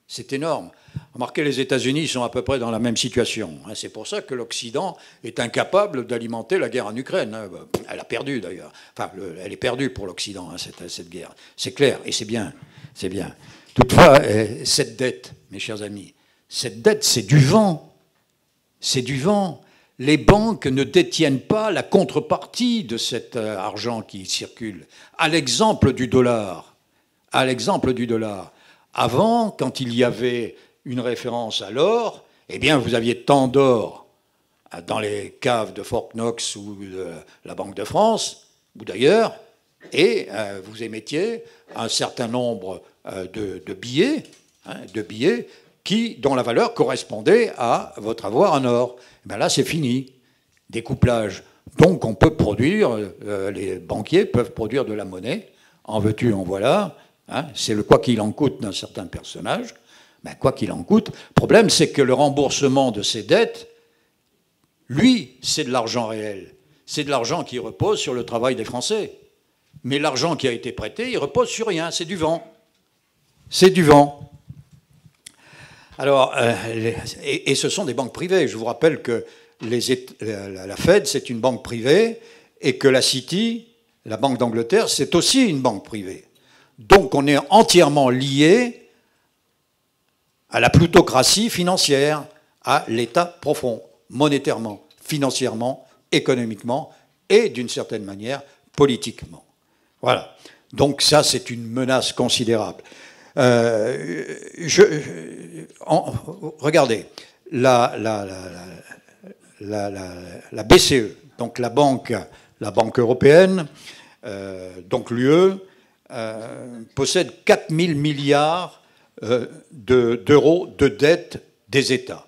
C'est énorme. Remarquez, les États-Unis sont à peu près dans la même situation. C'est pour ça que l'Occident est incapable d'alimenter la guerre en Ukraine. Elle a perdu, d'ailleurs. Enfin, elle est perdue pour l'Occident, cette guerre. C'est clair, et c'est bien. C'est bien. Toutefois, cette dette, mes chers amis, cette dette, c'est du vent. C'est du vent. Les banques ne détiennent pas la contrepartie de cet argent qui circule. À l'exemple du dollar. À l'exemple du dollar. Avant, quand il y avait une référence à l'or, eh bien, vous aviez tant d'or dans les caves de Fort Knox ou de la Banque de France, ou d'ailleurs, et vous émettiez un certain nombre de billets, dont la valeur correspondait à votre avoir en or. Eh bien là, c'est fini. Découplage. Donc, on peut produire, les banquiers peuvent produire de la monnaie, en veux-tu, en voilà. Hein, c'est le quoi qu'il en coûte d'un certain personnage. Ben, quoi qu'il en coûte. Le problème, c'est que le remboursement de ces dettes, lui, c'est de l'argent réel. C'est de l'argent qui repose sur le travail des Français. Mais l'argent qui a été prêté, il repose sur rien. C'est du vent. C'est du vent. Alors, et ce sont des banques privées. Je vous rappelle que la Fed, c'est une banque privée, et que la City, la Banque d'Angleterre, c'est aussi une banque privée. Donc, on est entièrement lié à la plutocratie financière, à l'État profond, monétairement, financièrement, économiquement et, d'une certaine manière, politiquement. Voilà. Donc ça, c'est une menace considérable. Regardez, la BCE, donc la banque européenne, donc l'UE, possède 4 000 milliards d'euros de dette des États.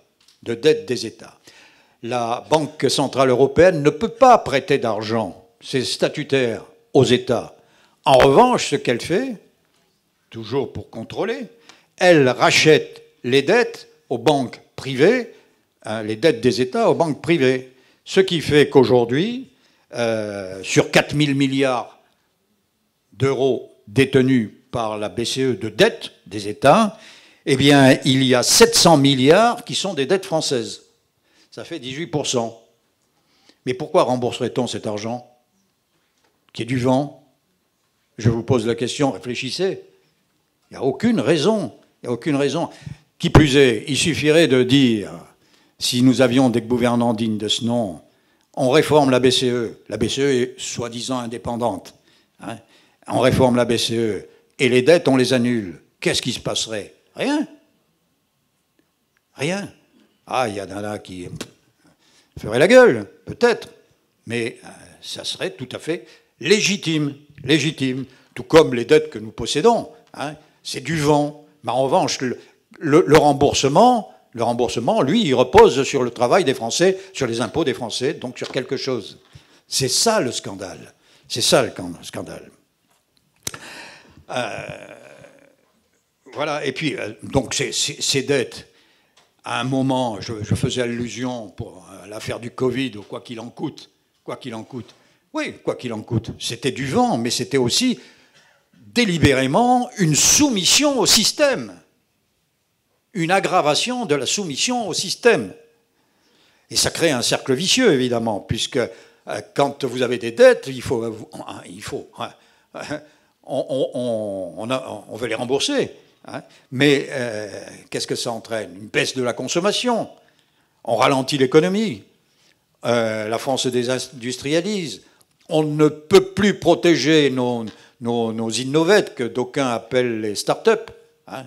La Banque centrale européenne ne peut pas prêter d'argent, c'est statutaire, aux États. En revanche, ce qu'elle fait, toujours pour contrôler, elle rachète les dettes aux banques privées, les dettes des États aux banques privées. Ce qui fait qu'aujourd'hui, sur 4 000 milliards d'euros détenus par la BCE de dettes des États, eh bien, il y a 700 milliards qui sont des dettes françaises. Ça fait 18%. Mais pourquoi rembourserait-on cet argent qui est du vent? Je vous pose la question, réfléchissez. Il n'y a aucune raison. Il n'y a aucune raison. Qui plus est, il suffirait de dire, si nous avions des gouvernants dignes de ce nom, on réforme la BCE. La BCE est soi-disant indépendante. Hein, on réforme la BCE. Et les dettes, on les annule. Qu'est-ce qui se passerait? Rien. Rien. Ah, il y en a là qui feraient la gueule, peut-être. Mais ça serait tout à fait légitime. Légitime. Tout comme les dettes que nous possédons. Hein, c'est du vent. Mais en revanche, le remboursement, lui, il repose sur le travail des Français, sur les impôts des Français, donc sur quelque chose. C'est ça le scandale. C'est ça le scandale. Voilà, et puis, donc ces dettes, à un moment, je faisais allusion pour l'affaire du Covid, au quoi qu'il en coûte. Quoi qu'il en coûte. Oui, quoi qu'il en coûte. C'était du vent, mais c'était aussi délibérément une soumission au système. Une aggravation de la soumission au système. Et ça crée un cercle vicieux, évidemment, puisque quand vous avez des dettes, on veut les rembourser. Hein, mais qu'est-ce que ça entraîne? Une baisse de la consommation. On ralentit l'économie. La France se désindustrialise. On ne peut plus protéger nos innovettes, que d'aucuns appellent les start-up. Hein.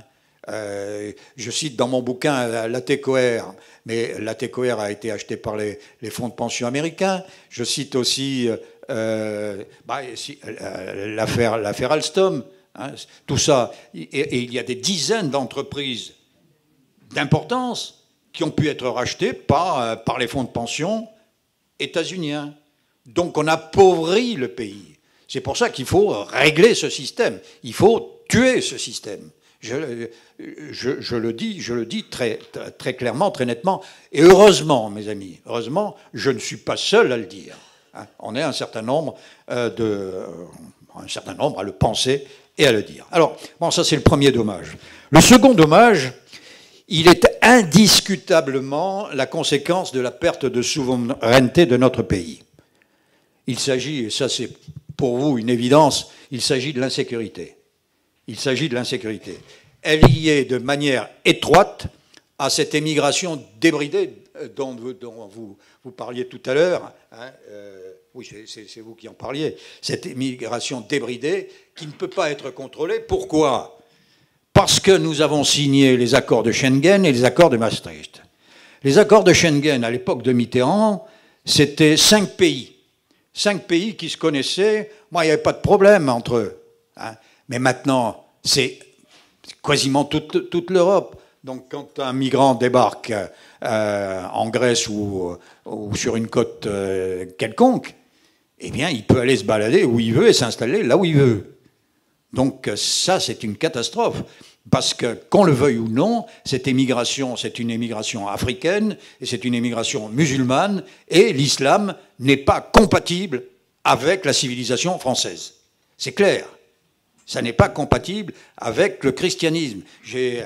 Je cite dans mon bouquin l'ATCOR, mais l'ATCOR a été acheté par les fonds de pension américains. Je cite aussi l'affaire Alstom. Hein, tout ça. Et il y a des dizaines d'entreprises d'importance qui ont pu être rachetées par les fonds de pension états-uniens. Donc on appauvrit le pays. C'est pour ça qu'il faut régler ce système. Il faut tuer ce système. Je le dis très, très clairement, très nettement. Et heureusement, mes amis, heureusement, je ne suis pas seul à le dire. Hein, on est un certain nombre à le penser et à le dire. Alors, bon, ça c'est le premier dommage. Le second dommage, il est indiscutablement la conséquence de la perte de souveraineté de notre pays. Il s'agit, et ça c'est pour vous une évidence, il s'agit de l'insécurité. Il s'agit de l'insécurité. Elle y est de manière étroite à cette émigration débridée dont vous parliez tout à l'heure. Hein, oui, c'est vous qui en parliez. Cette émigration débridée qui ne peut pas être contrôlée. Pourquoi? Parce que nous avons signé les accords de Schengen et les accords de Maastricht. Les accords de Schengen, à l'époque de Mitterrand, c'était 5 pays. 5 pays qui se connaissaient. Moi, il n'y avait pas de problème entre eux. Hein. Mais maintenant, c'est quasiment toute l'Europe. Donc quand un migrant débarque en Grèce ou sur une côte quelconque, eh bien, il peut aller se balader où il veut et s'installer là où il veut. Donc ça, c'est une catastrophe. Parce que, qu'on le veuille ou non, cette émigration, c'est une émigration africaine et c'est une émigration musulmane, et l'islam n'est pas compatible avec la civilisation française. C'est clair. Ça n'est pas compatible avec le christianisme. J'ai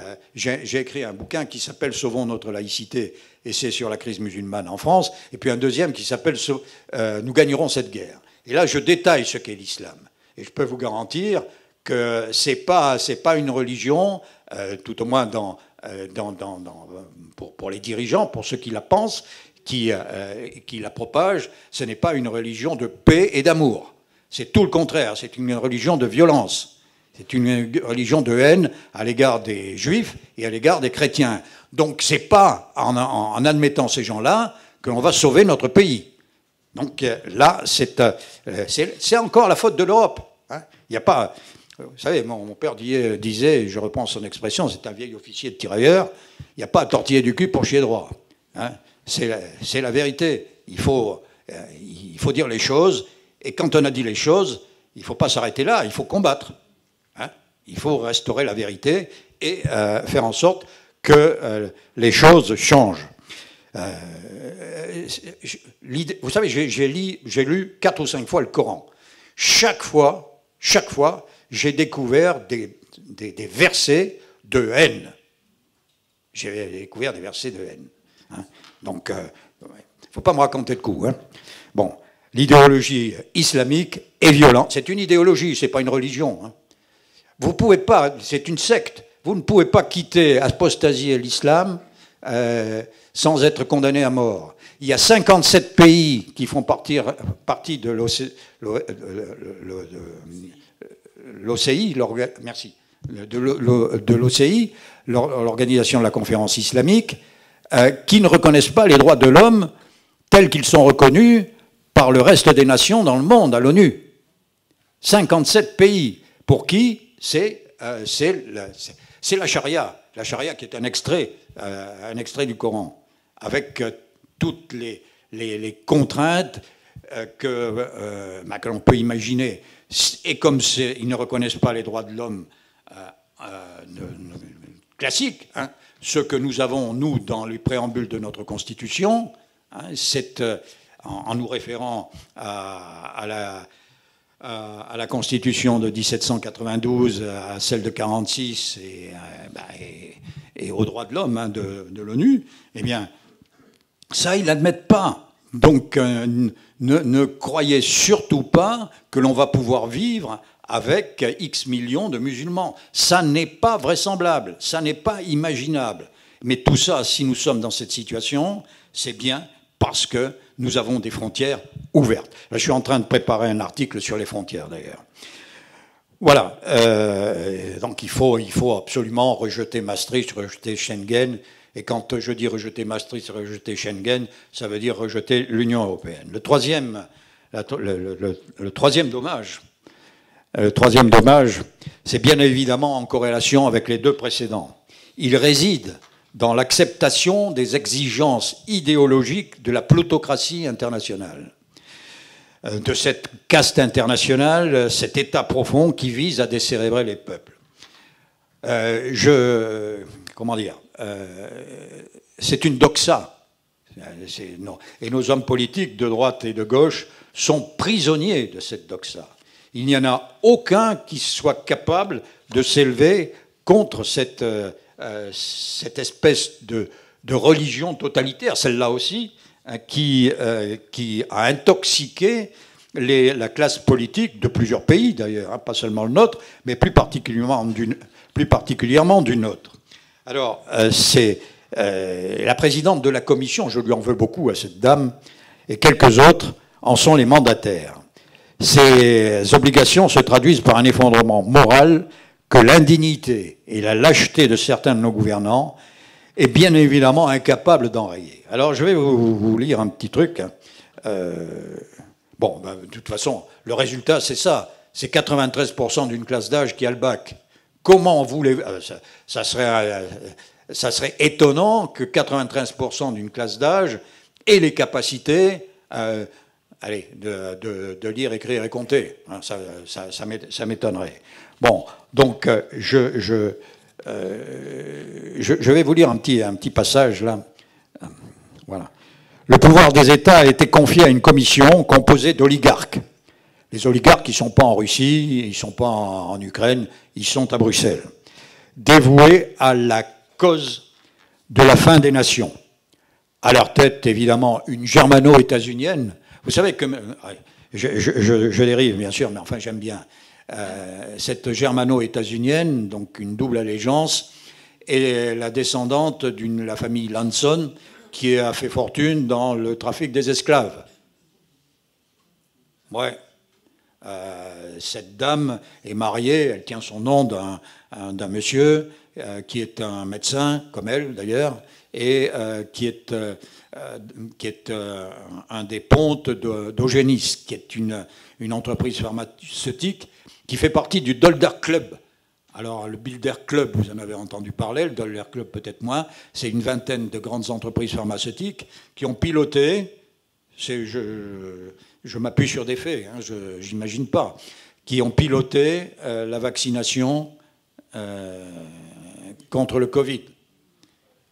écrit un bouquin qui s'appelle « Sauvons notre laïcité », et c'est sur la crise musulmane en France, et puis un deuxième qui s'appelle « Nous gagnerons cette guerre ». Et là, je détaille ce qu'est l'islam. Et je peux vous garantir que c'est pas une religion, tout au moins pour les dirigeants, pour ceux qui la pensent, qui la propagent, ce n'est pas une religion de paix et d'amour. C'est tout le contraire, c'est une religion de violence. C'est une religion de haine à l'égard des juifs et à l'égard des chrétiens. Donc c'est pas en admettant ces gens-là que l'on va sauver notre pays. Donc là, c'est encore la faute de l'Europe. Hein. Il n'y a pas... Vous savez, mon père disait, je reprends son expression, c'est un vieil officier de tirailleur, il n'y a pas à tortiller du cul pour chier droit. Hein. C'est la vérité. Il faut dire les choses, et quand on a dit les choses, il ne faut pas s'arrêter là, il faut combattre. Hein. Il faut restaurer la vérité et faire en sorte que les choses changent. Vous savez, j'ai lu 4 ou 5 fois le Coran. Chaque fois, j'ai découvert des versets de haine. J'ai découvert des versets de haine. Hein. Donc, il ne faut pas me raconter de coups. Hein. Bon, l'idéologie islamique est violente. C'est une idéologie, ce n'est pas une religion. Hein. Vous pouvez pas, c'est une secte. Vous ne pouvez pas quitter, apostasier l'islam sans être condamné à mort. Il y a 57 pays qui font partie de l'OCI, l'Organisation de la Conférence islamique, qui ne reconnaissent pas les droits de l'homme tels qu'ils sont reconnus par le reste des nations dans le monde, à l'ONU. 57 pays. Pour qui? C'est la charia. La charia qui est un extrait du Coran, avec toutes les contraintes que l'on peut imaginer. Et comme ils ne reconnaissent pas les droits de l'homme classiques, hein, ce que nous avons, nous, dans le préambule de notre Constitution, hein, en nous référant à la Constitution de 1792, à celle de 46 et aux droits de l'homme hein, de l'ONU, eh bien, ça, ils n'admettent pas. Donc, ne croyez surtout pas que l'on va pouvoir vivre avec X millions de musulmans. Ça n'est pas vraisemblable, ça n'est pas imaginable. Mais tout ça, si nous sommes dans cette situation, c'est bien parce que nous avons des frontières ouvertes. Là, je suis en train de préparer un article sur les frontières, d'ailleurs. Voilà. Donc, il faut absolument rejeter Maastricht, rejeter Schengen. Et quand je dis rejeter Maastricht, rejeter Schengen, ça veut dire rejeter l'Union européenne. Le troisième dommage, c'est bien évidemment en corrélation avec les deux précédents. Il réside dans l'acceptation des exigences idéologiques de la plutocratie internationale, de cette caste internationale, cet État profond qui vise à décérébrer les peuples. Comment dire, c'est une doxa. Et nos hommes politiques de droite et de gauche sont prisonniers de cette doxa. Il n'y en a aucun qui soit capable de s'élever contre cette espèce de religion totalitaire, celle-là aussi, qui a intoxiqué la classe politique de plusieurs pays d'ailleurs, hein, pas seulement le nôtre, mais plus particulièrement du nôtre. Alors, c'est la présidente de la commission, je lui en veux beaucoup à cette dame, et quelques autres en sont les mandataires. Ces obligations se traduisent par un effondrement moral que l'indignité et la lâcheté de certains de nos gouvernants est bien évidemment incapable d'enrayer. Alors, je vais vous lire un petit truc. Bon, ben, de toute façon, le résultat, c'est ça. C'est 93% d'une classe d'âge qui a le bac. Comment voulez ça serait étonnant que 93% d'une classe d'âge ait les capacités de lire, écrire et compter. Ça m'étonnerait. Bon, donc je vais vous lire un petit passage là. Voilà. Le pouvoir des États a été confié à une commission composée d'oligarques. Les oligarques, ils ne sont pas en Russie, ils ne sont pas en Ukraine, ils sont à Bruxelles. Dévoués à la cause de la fin des nations. À leur tête, évidemment, une germano-états-unienne. Vous savez que... Je dérive, bien sûr, mais enfin, j'aime bien. Cette germano-états-unienne, donc une double allégeance, est la descendante de la famille Lanson, qui a fait fortune dans le trafic des esclaves. Ouais. Cette dame est mariée, elle tient son nom d'un monsieur qui est un médecin, comme elle d'ailleurs, et qui est un des pontes d'Eugénis, qui est une entreprise pharmaceutique qui fait partie du Bilder Club. Alors, le Bilder Club, vous en avez entendu parler, le Bilder Club peut-être moins, c'est une vingtaine de grandes entreprises pharmaceutiques qui ont piloté, je m'appuie sur des faits, hein, j'imagine pas, qui ont piloté la vaccination contre le Covid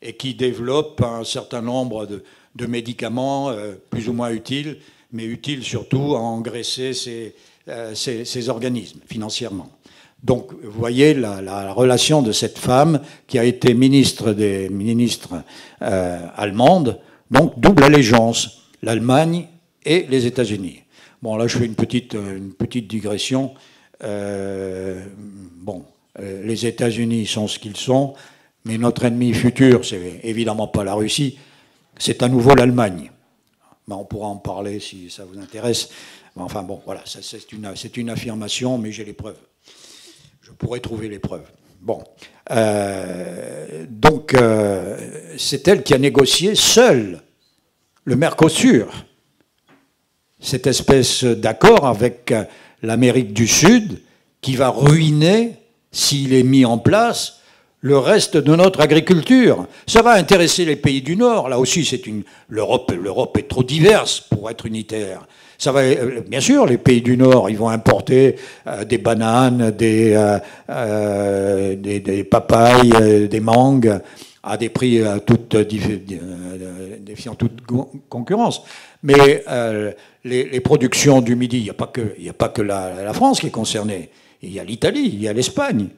et qui développent un certain nombre de médicaments plus ou moins utiles, mais utiles surtout à engraisser ces organismes financièrement. Donc, vous voyez la relation de cette femme qui a été ministre allemande, donc double allégeance, l'Allemagne et les États-Unis. Bon, là, je fais une petite digression. Les États-Unis sont ce qu'ils sont, mais notre ennemi futur, c'est évidemment pas la Russie, c'est à nouveau l'Allemagne. Ben, on pourra en parler si ça vous intéresse. Enfin bon, voilà, c'est une affirmation, mais j'ai les preuves. Je pourrais trouver les preuves. Bon. Donc, c'est elle qui a négocié seule le Mercosur, cette espèce d'accord avec l'Amérique du Sud qui va ruiner, s'il est mis en place, le reste de notre agriculture. Ça va intéresser les pays du Nord. Là aussi, l'Europe est trop diverse pour être unitaire. Ça va, bien sûr, les pays du Nord, ils vont importer des bananes, des papayes, des mangues. à des prix défiant toute concurrence. Mais les productions du Midi, il n'y a pas que la France qui est concernée. Il y a l'Italie, il y a l'Espagne,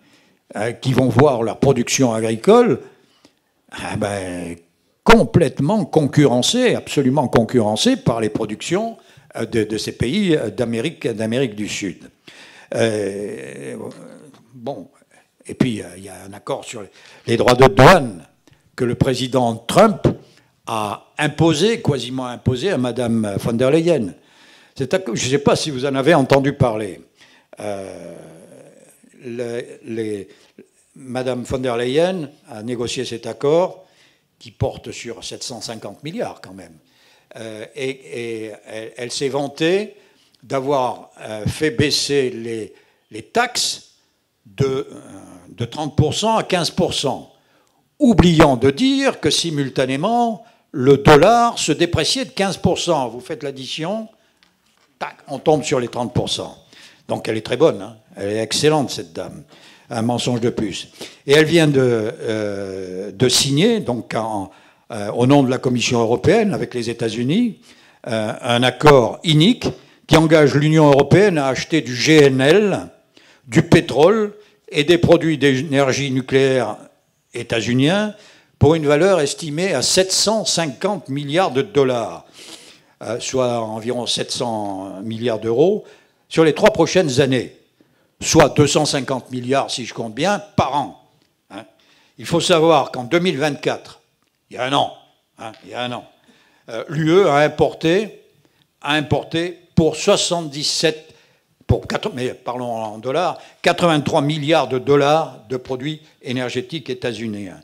qui vont voir leur production agricole complètement concurrencée, absolument concurrencée par les productions de ces pays d'Amérique du Sud. Bon, et puis il y a un accord sur les droits de douane que le président Trump a imposé, quasiment imposé à Madame von der Leyen. Je ne sais pas si vous en avez entendu parler. Madame von der Leyen a négocié cet accord qui porte sur 750 milliards quand même. Et elle s'est vantée d'avoir fait baisser les taxes de 30% à 15%, oubliant de dire que simultanément, le dollar se dépréciait de 15%. Vous faites l'addition, tac, on tombe sur les 30%. Donc elle est très bonne, hein. Elle est excellente, cette dame. Un mensonge de plus. Et elle vient de signer, donc au nom de la Commission européenne, avec les États-Unis, un accord inique qui engage l'Union européenne à acheter du GNL, du pétrole et des produits d'énergie nucléaire états-uniens pour une valeur estimée à 750 milliards de dollars, soit environ 700 milliards d'euros, sur les 3 prochaines années, soit 250 milliards, si je compte bien, par an. Hein. Il faut savoir qu'en 2024, il y a un an, l'UE a importé pour 77, mais parlons en dollars, 83 milliards de dollars de produits énergétiques états-uniens.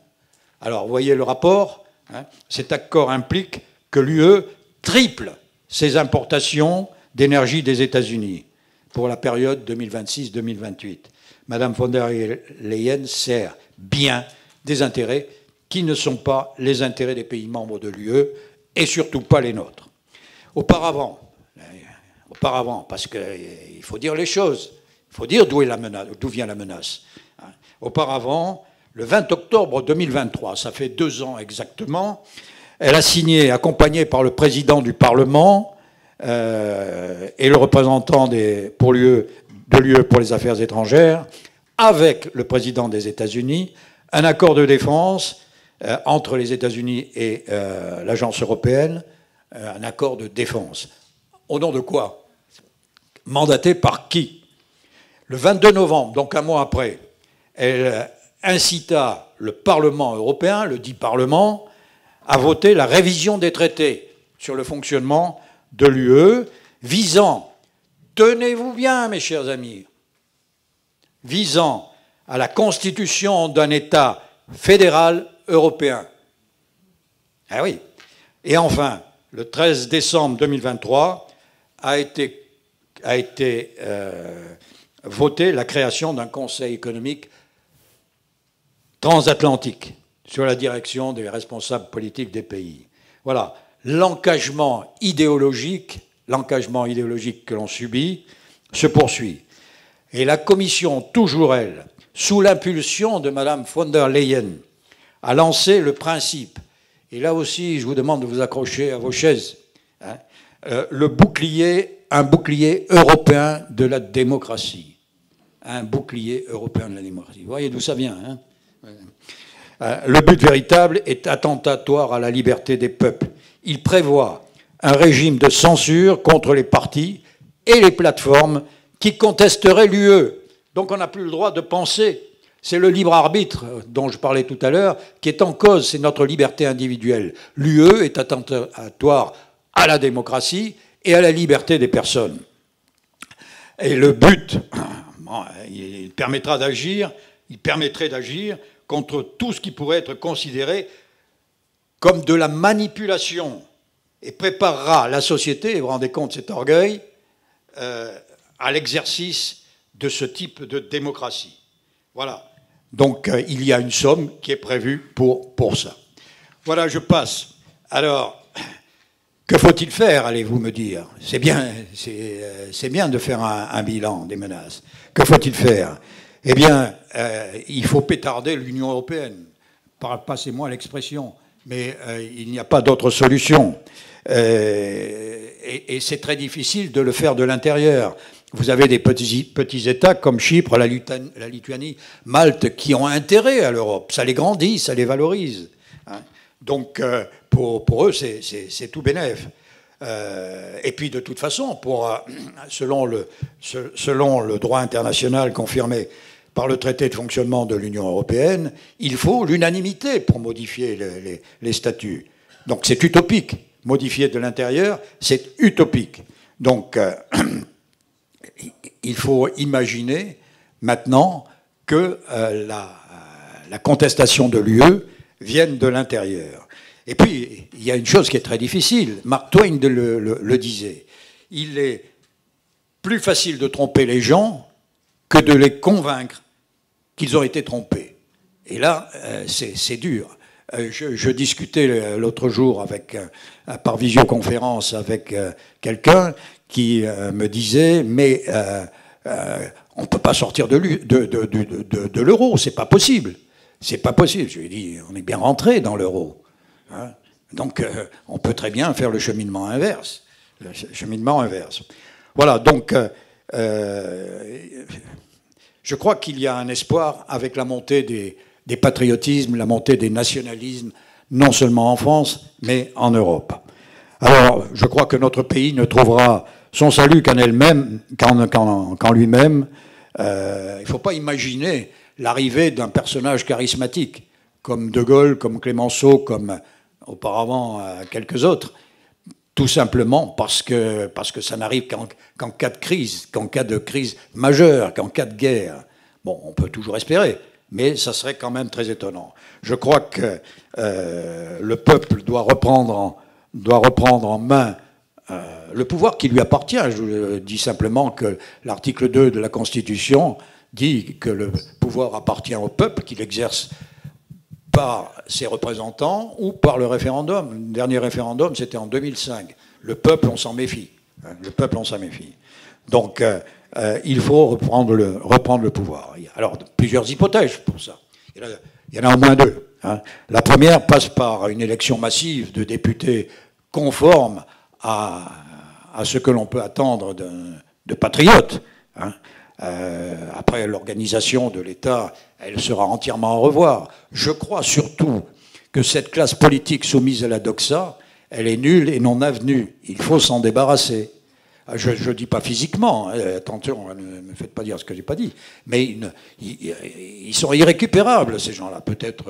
Alors, vous voyez le rapport, hein, cet accord implique que l'UE triple ses importations d'énergie des États-Unis pour la période 2026-2028. Madame von der Leyen sert bien des intérêts qui ne sont pas les intérêts des pays membres de l'UE et surtout pas les nôtres. Auparavant, parce qu'il faut dire les choses, il faut dire d'où vient la menace. Auparavant, le 20 octobre 2023, ça fait 2 ans exactement, elle a signé, accompagnée par le président du Parlement et le représentant de l'UE pour les affaires étrangères, avec le président des États-Unis, un accord de défense entre les États-Unis et l'agence européenne, un accord de défense. Au nom de quoi? Mandaté par qui? Le 22 novembre, donc un mois après, elle incita le Parlement européen, le dit Parlement, à voter la révision des traités sur le fonctionnement de l'UE, visant, tenez-vous bien mes chers amis, visant à la constitution d'un État fédéral européen. Ah oui. Et enfin, le 13 décembre 2023, a été votée la création d'un Conseil économique transatlantique sur la direction des responsables politiques des pays. Voilà, l'engagement idéologique que l'on subit se poursuit. Et la Commission, toujours elle, sous l'impulsion de Madame von der Leyen, a lancé le principe, et là aussi je vous demande de vous accrocher à vos chaises, hein, un bouclier européen de la démocratie. Un bouclier européen de la démocratie. Vous voyez d'où ça vient, hein? Le but véritable est attentatoire à la liberté des peuples. Il prévoit un régime de censure contre les partis et les plateformes qui contesteraient l'UE. Donc on n'a plus le droit de penser. C'est le libre arbitre dont je parlais tout à l'heure qui est en cause, c'est notre liberté individuelle. L'UE est attentatoire à la démocratie et à la liberté des personnes. Et le but, il permettrait d'agir contre tout ce qui pourrait être considéré comme de la manipulation et préparera la société, et vous vous rendez compte cet orgueil, à l'exercice de ce type de démocratie. Voilà. Donc il y a une somme qui est prévue pour ça. Voilà, je passe. Alors, que faut-il faire, allez-vous me dire? C'est bien de faire un bilan des menaces. Que faut-il faire? Eh bien, il faut pétarder l'Union européenne. passez-moi l'expression, mais il n'y a pas d'autre solution. Et c'est très difficile de le faire de l'intérieur. Vous avez des petits États comme Chypre, la Lituanie, Malte, qui ont intérêt à l'Europe. Ça les grandit, ça les valorise. Hein. Donc, pour eux, c'est tout bénef. Et puis, de toute façon, selon le droit international confirmé par le traité de fonctionnement de l'Union européenne, il faut l'unanimité pour modifier les statuts. Donc, c'est utopique. Modifier de l'intérieur, c'est utopique. Donc, il faut imaginer maintenant que la contestation de l'UE vienne de l'intérieur. Et puis, il y a une chose qui est très difficile. Mark Twain le disait. Il est plus facile de tromper les gens que de les convaincre qu'ils ont été trompés. Et là, c'est dur. Je discutais l'autre jour par visioconférence avec quelqu'un qui me disait, mais on ne peut pas sortir de l'euro, c'est pas possible. C'est pas possible. Je lui ai dit, on est bien rentré dans l'euro. Hein, donc, on peut très bien faire le cheminement inverse. Le cheminement inverse. Voilà, donc, je crois qu'il y a un espoir avec la montée des patriotismes, la montée des nationalismes, non seulement en France, mais en Europe. Alors, je crois que notre pays ne trouvera son salut qu'en lui-même. Il ne faut pas imaginer l'arrivée d'un personnage charismatique, comme De Gaulle, comme Clémenceau, comme auparavant quelques autres, tout simplement parce que ça n'arrive qu'en cas de crise, qu'en cas de crise majeure, qu'en cas de guerre. Bon, on peut toujours espérer, mais ça serait quand même très étonnant. Je crois que le peuple doit reprendre en main le pouvoir qui lui appartient. Je dis simplement que l'article 2 de la Constitution dit que le pouvoir appartient au peuple, qu'il exerce par ses représentants ou par le référendum. Le dernier référendum, c'était en 2005. Le peuple, on s'en méfie. Le peuple, on s'en méfie. Donc, il faut reprendre le pouvoir. Alors, plusieurs hypothèses pour ça. Il y en a au moins deux. Hein. La première passe par une élection massive de députés conformes à ce que l'on peut attendre de patriotes. Hein. Après l'organisation de l'État, elle sera entièrement à revoir. Je crois surtout que cette classe politique soumise à la doxa, elle est nulle et non avenue. Il faut s'en débarrasser. Je ne dis pas physiquement, attention, ne me faites pas dire ce que je n'ai pas dit, mais ils sont irrécupérables, ces gens-là, peut-être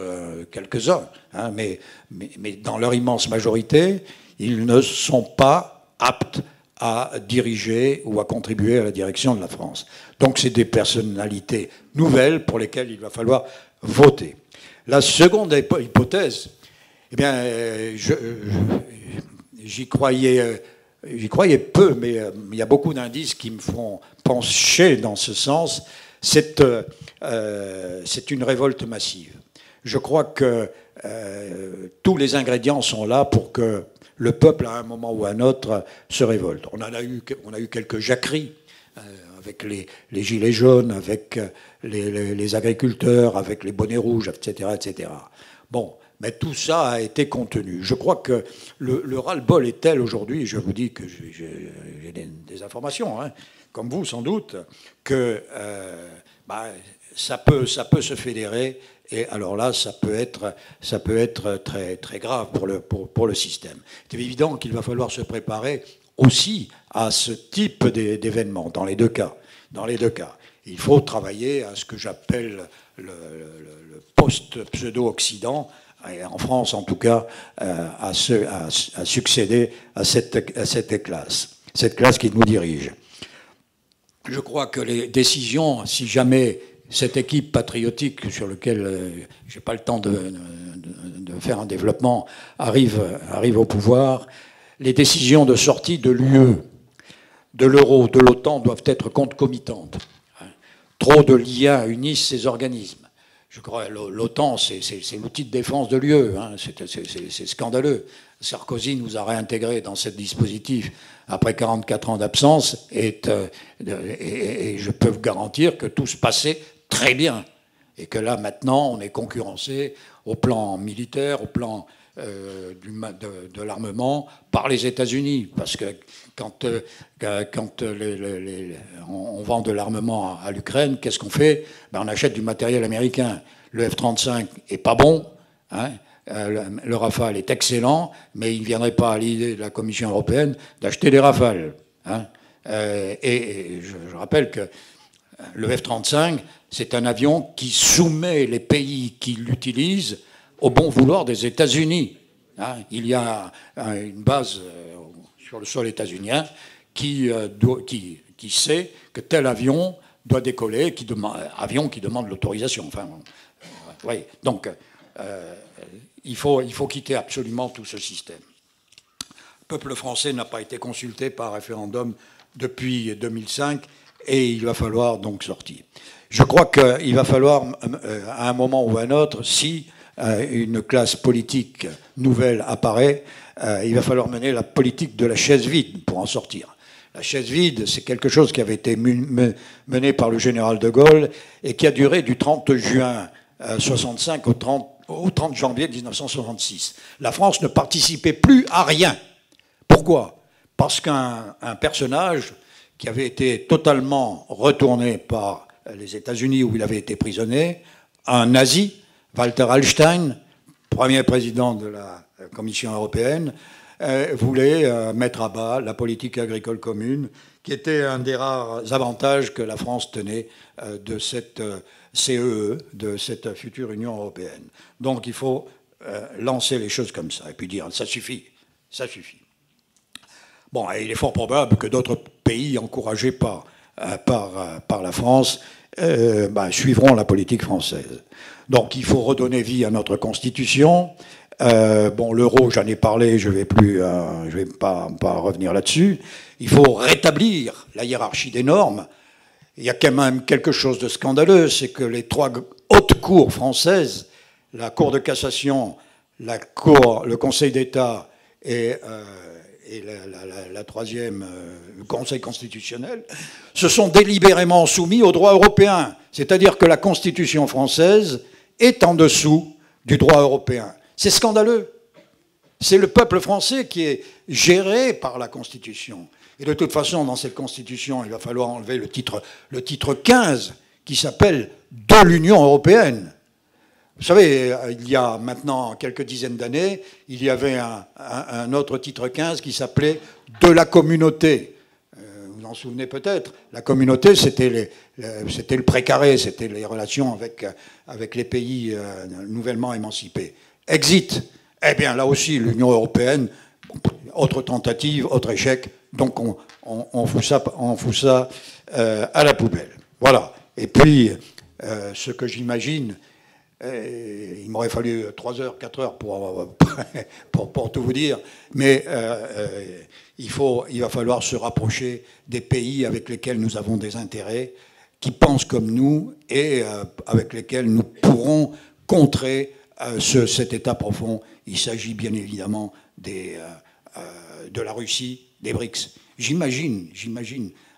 quelques-uns, hein, mais dans leur immense majorité, ils ne sont pas aptes à diriger ou à contribuer à la direction de la France. Donc c'est des personnalités nouvelles pour lesquelles il va falloir voter. La seconde hypothèse, eh bien, j'y croyais peu, mais il y a beaucoup d'indices qui me font pencher dans ce sens. C'est une révolte massive. Je crois que tous les ingrédients sont là pour que le peuple, à un moment ou à un autre, se révolte. On a eu quelques jacqueries avec les gilets jaunes, avec les agriculteurs, avec les bonnets rouges, etc., etc. Bon, mais tout ça a été contenu. Je crois que le ras-le-bol est tel aujourd'hui, je vous dis que j'ai des informations, hein, comme vous sans doute, que ça peut se fédérer. Et alors là, ça peut être très, très grave pour le système. C'est évident qu'il va falloir se préparer aussi à ce type d'événement, dans les deux cas. Dans les deux cas. Il faut travailler à ce que j'appelle le post-pseudo-Occident, et en France en tout cas, à succéder à cette classe qui nous dirige. Je crois que les décisions, si jamais cette équipe patriotique sur laquelle je n'ai pas le temps de faire un développement arrive au pouvoir, les décisions de sortie de l'UE, de l'euro, de l'OTAN doivent être concomitantes. Trop de liens unissent ces organismes. Je crois l'OTAN, c'est l'outil de défense de l'UE. Hein, c'est scandaleux. Sarkozy nous a réintégrés dans ce dispositif après 44 ans d'absence et je peux vous garantir que tout se passait très bien. Et que là, maintenant, on est concurrencé au plan militaire, au plan de l'armement par les États-Unis. Parce que quand on vend de l'armement à l'Ukraine, qu'est-ce qu'on fait? Ben, on achète du matériel américain. Le F-35 est pas bon, hein. Le Rafale est excellent, mais il ne viendrait pas à l'idée de la Commission européenne d'acheter des Rafales, hein. Et je rappelle que le F-35, c'est un avion qui soumet les pays qui l'utilisent au bon vouloir des États-Unis, hein. Il y a une base sur le sol états-unien qui sait que tel avion doit décoller, avion qui demande l'autorisation. Enfin, oui. Donc, il faut quitter absolument tout ce système. Le peuple français n'a pas été consulté par référendum depuis 2005 et il va falloir donc sortir. Je crois qu'il va falloir, à un moment ou à un autre, si une classe politique nouvelle apparaît, il va falloir mener la politique de la chaise vide pour en sortir. La chaise vide, c'est quelque chose qui avait été mené par le général de Gaulle et qui a duré du 30 juin 1965 au 30 janvier 1966. La France ne participait plus à rien. Pourquoi? Parce qu'un personnage qui avait été totalement retourné par les États-Unis où il avait été prisonnier, un nazi, Walter Hallstein, premier président de la Commission européenne, voulait mettre à bas la politique agricole commune, qui était un des rares avantages que la France tenait de cette CEE, de cette future Union européenne. Donc il faut lancer les choses comme ça, et puis dire, ça suffit, ça suffit. Bon, et il est fort probable que d'autres pays encouragés par la France suivront la politique française. Donc il faut redonner vie à notre Constitution. L'euro, j'en ai parlé, je vais pas revenir là-dessus. Il faut rétablir la hiérarchie des normes. Il y a quand même quelque chose de scandaleux, c'est que les trois hautes cours françaises, la Cour de cassation, le Conseil d'État et la troisième, le Conseil constitutionnel, se sont délibérément soumis au droit européen. C'est-à-dire que la Constitution française est en dessous du droit européen. C'est scandaleux. C'est le peuple français qui est géré par la Constitution. Et de toute façon, dans cette Constitution, il va falloir enlever le titre 15, qui s'appelle « de l'Union européenne ». Vous savez, il y a maintenant quelques dizaines d'années, il y avait un autre titre 15 qui s'appelait « de la communauté ». Vous vous en souvenez peut-être. La communauté, c'était le précaré, c'était les relations avec les pays nouvellement émancipés. Exit. Eh bien, là aussi, l'Union européenne, autre tentative, autre échec. Donc, on fout ça à la poubelle. Voilà. Et puis, ce que j'imagine, il m'aurait fallu 3 heures, 4 heures pour tout vous dire, mais il va falloir se rapprocher des pays avec lesquels nous avons des intérêts, qui pensent comme nous et avec lesquels nous pourrons contrer cet état profond. Il s'agit bien évidemment de la Russie, des BRICS. J'imagine,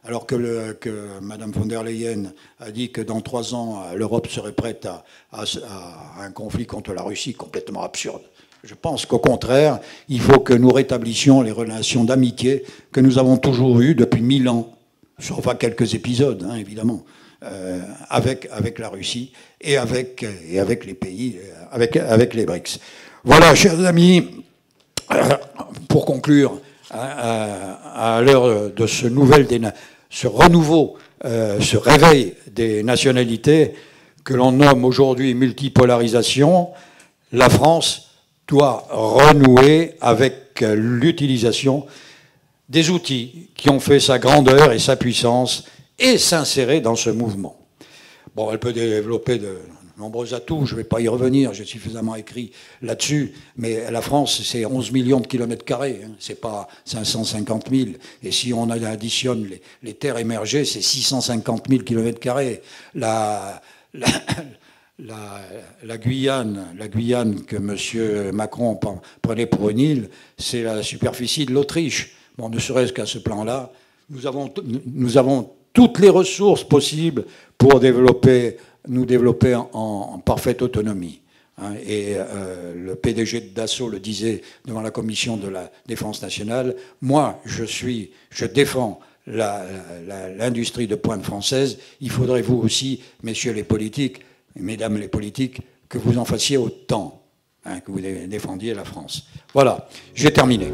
alors que Mme von der Leyen a dit que dans 3 ans, l'Europe serait prête à un conflit contre la Russie, complètement absurde. Je pense qu'au contraire, il faut que nous rétablissions les relations d'amitié que nous avons toujours eues depuis 1000 ans, sauf à quelques épisodes, hein, évidemment, avec la Russie et avec les pays, avec les BRICS. Voilà, chers amis, pour conclure, à l'heure de ce renouveau, ce réveil des nationalités que l'on nomme aujourd'hui multipolarisation, la France doit renouer avec l'utilisation des outils qui ont fait sa grandeur et sa puissance et s'insérer dans ce mouvement. Bon, elle peut développer de nombreux atouts, je ne vais pas y revenir, j'ai suffisamment écrit là-dessus, mais la France, c'est 11 millions de kilomètres carrés, hein, c'est pas 550 000, et si on additionne les terres émergées, c'est 650 000 kilomètres carrés. La Guyane que M. Macron prenait pour une île, c'est la superficie de l'Autriche. Bon, ne serait-ce qu'à ce plan-là, nous avons toutes les ressources possibles pour développer nous développer en parfaite autonomie. Et le PDG de Dassault le disait devant la commission de la défense nationale, moi, je défends l'industrie de pointe française, il faudrait vous aussi, messieurs les politiques, et mesdames les politiques, que vous en fassiez autant, que vous défendiez la France. Voilà, j'ai terminé.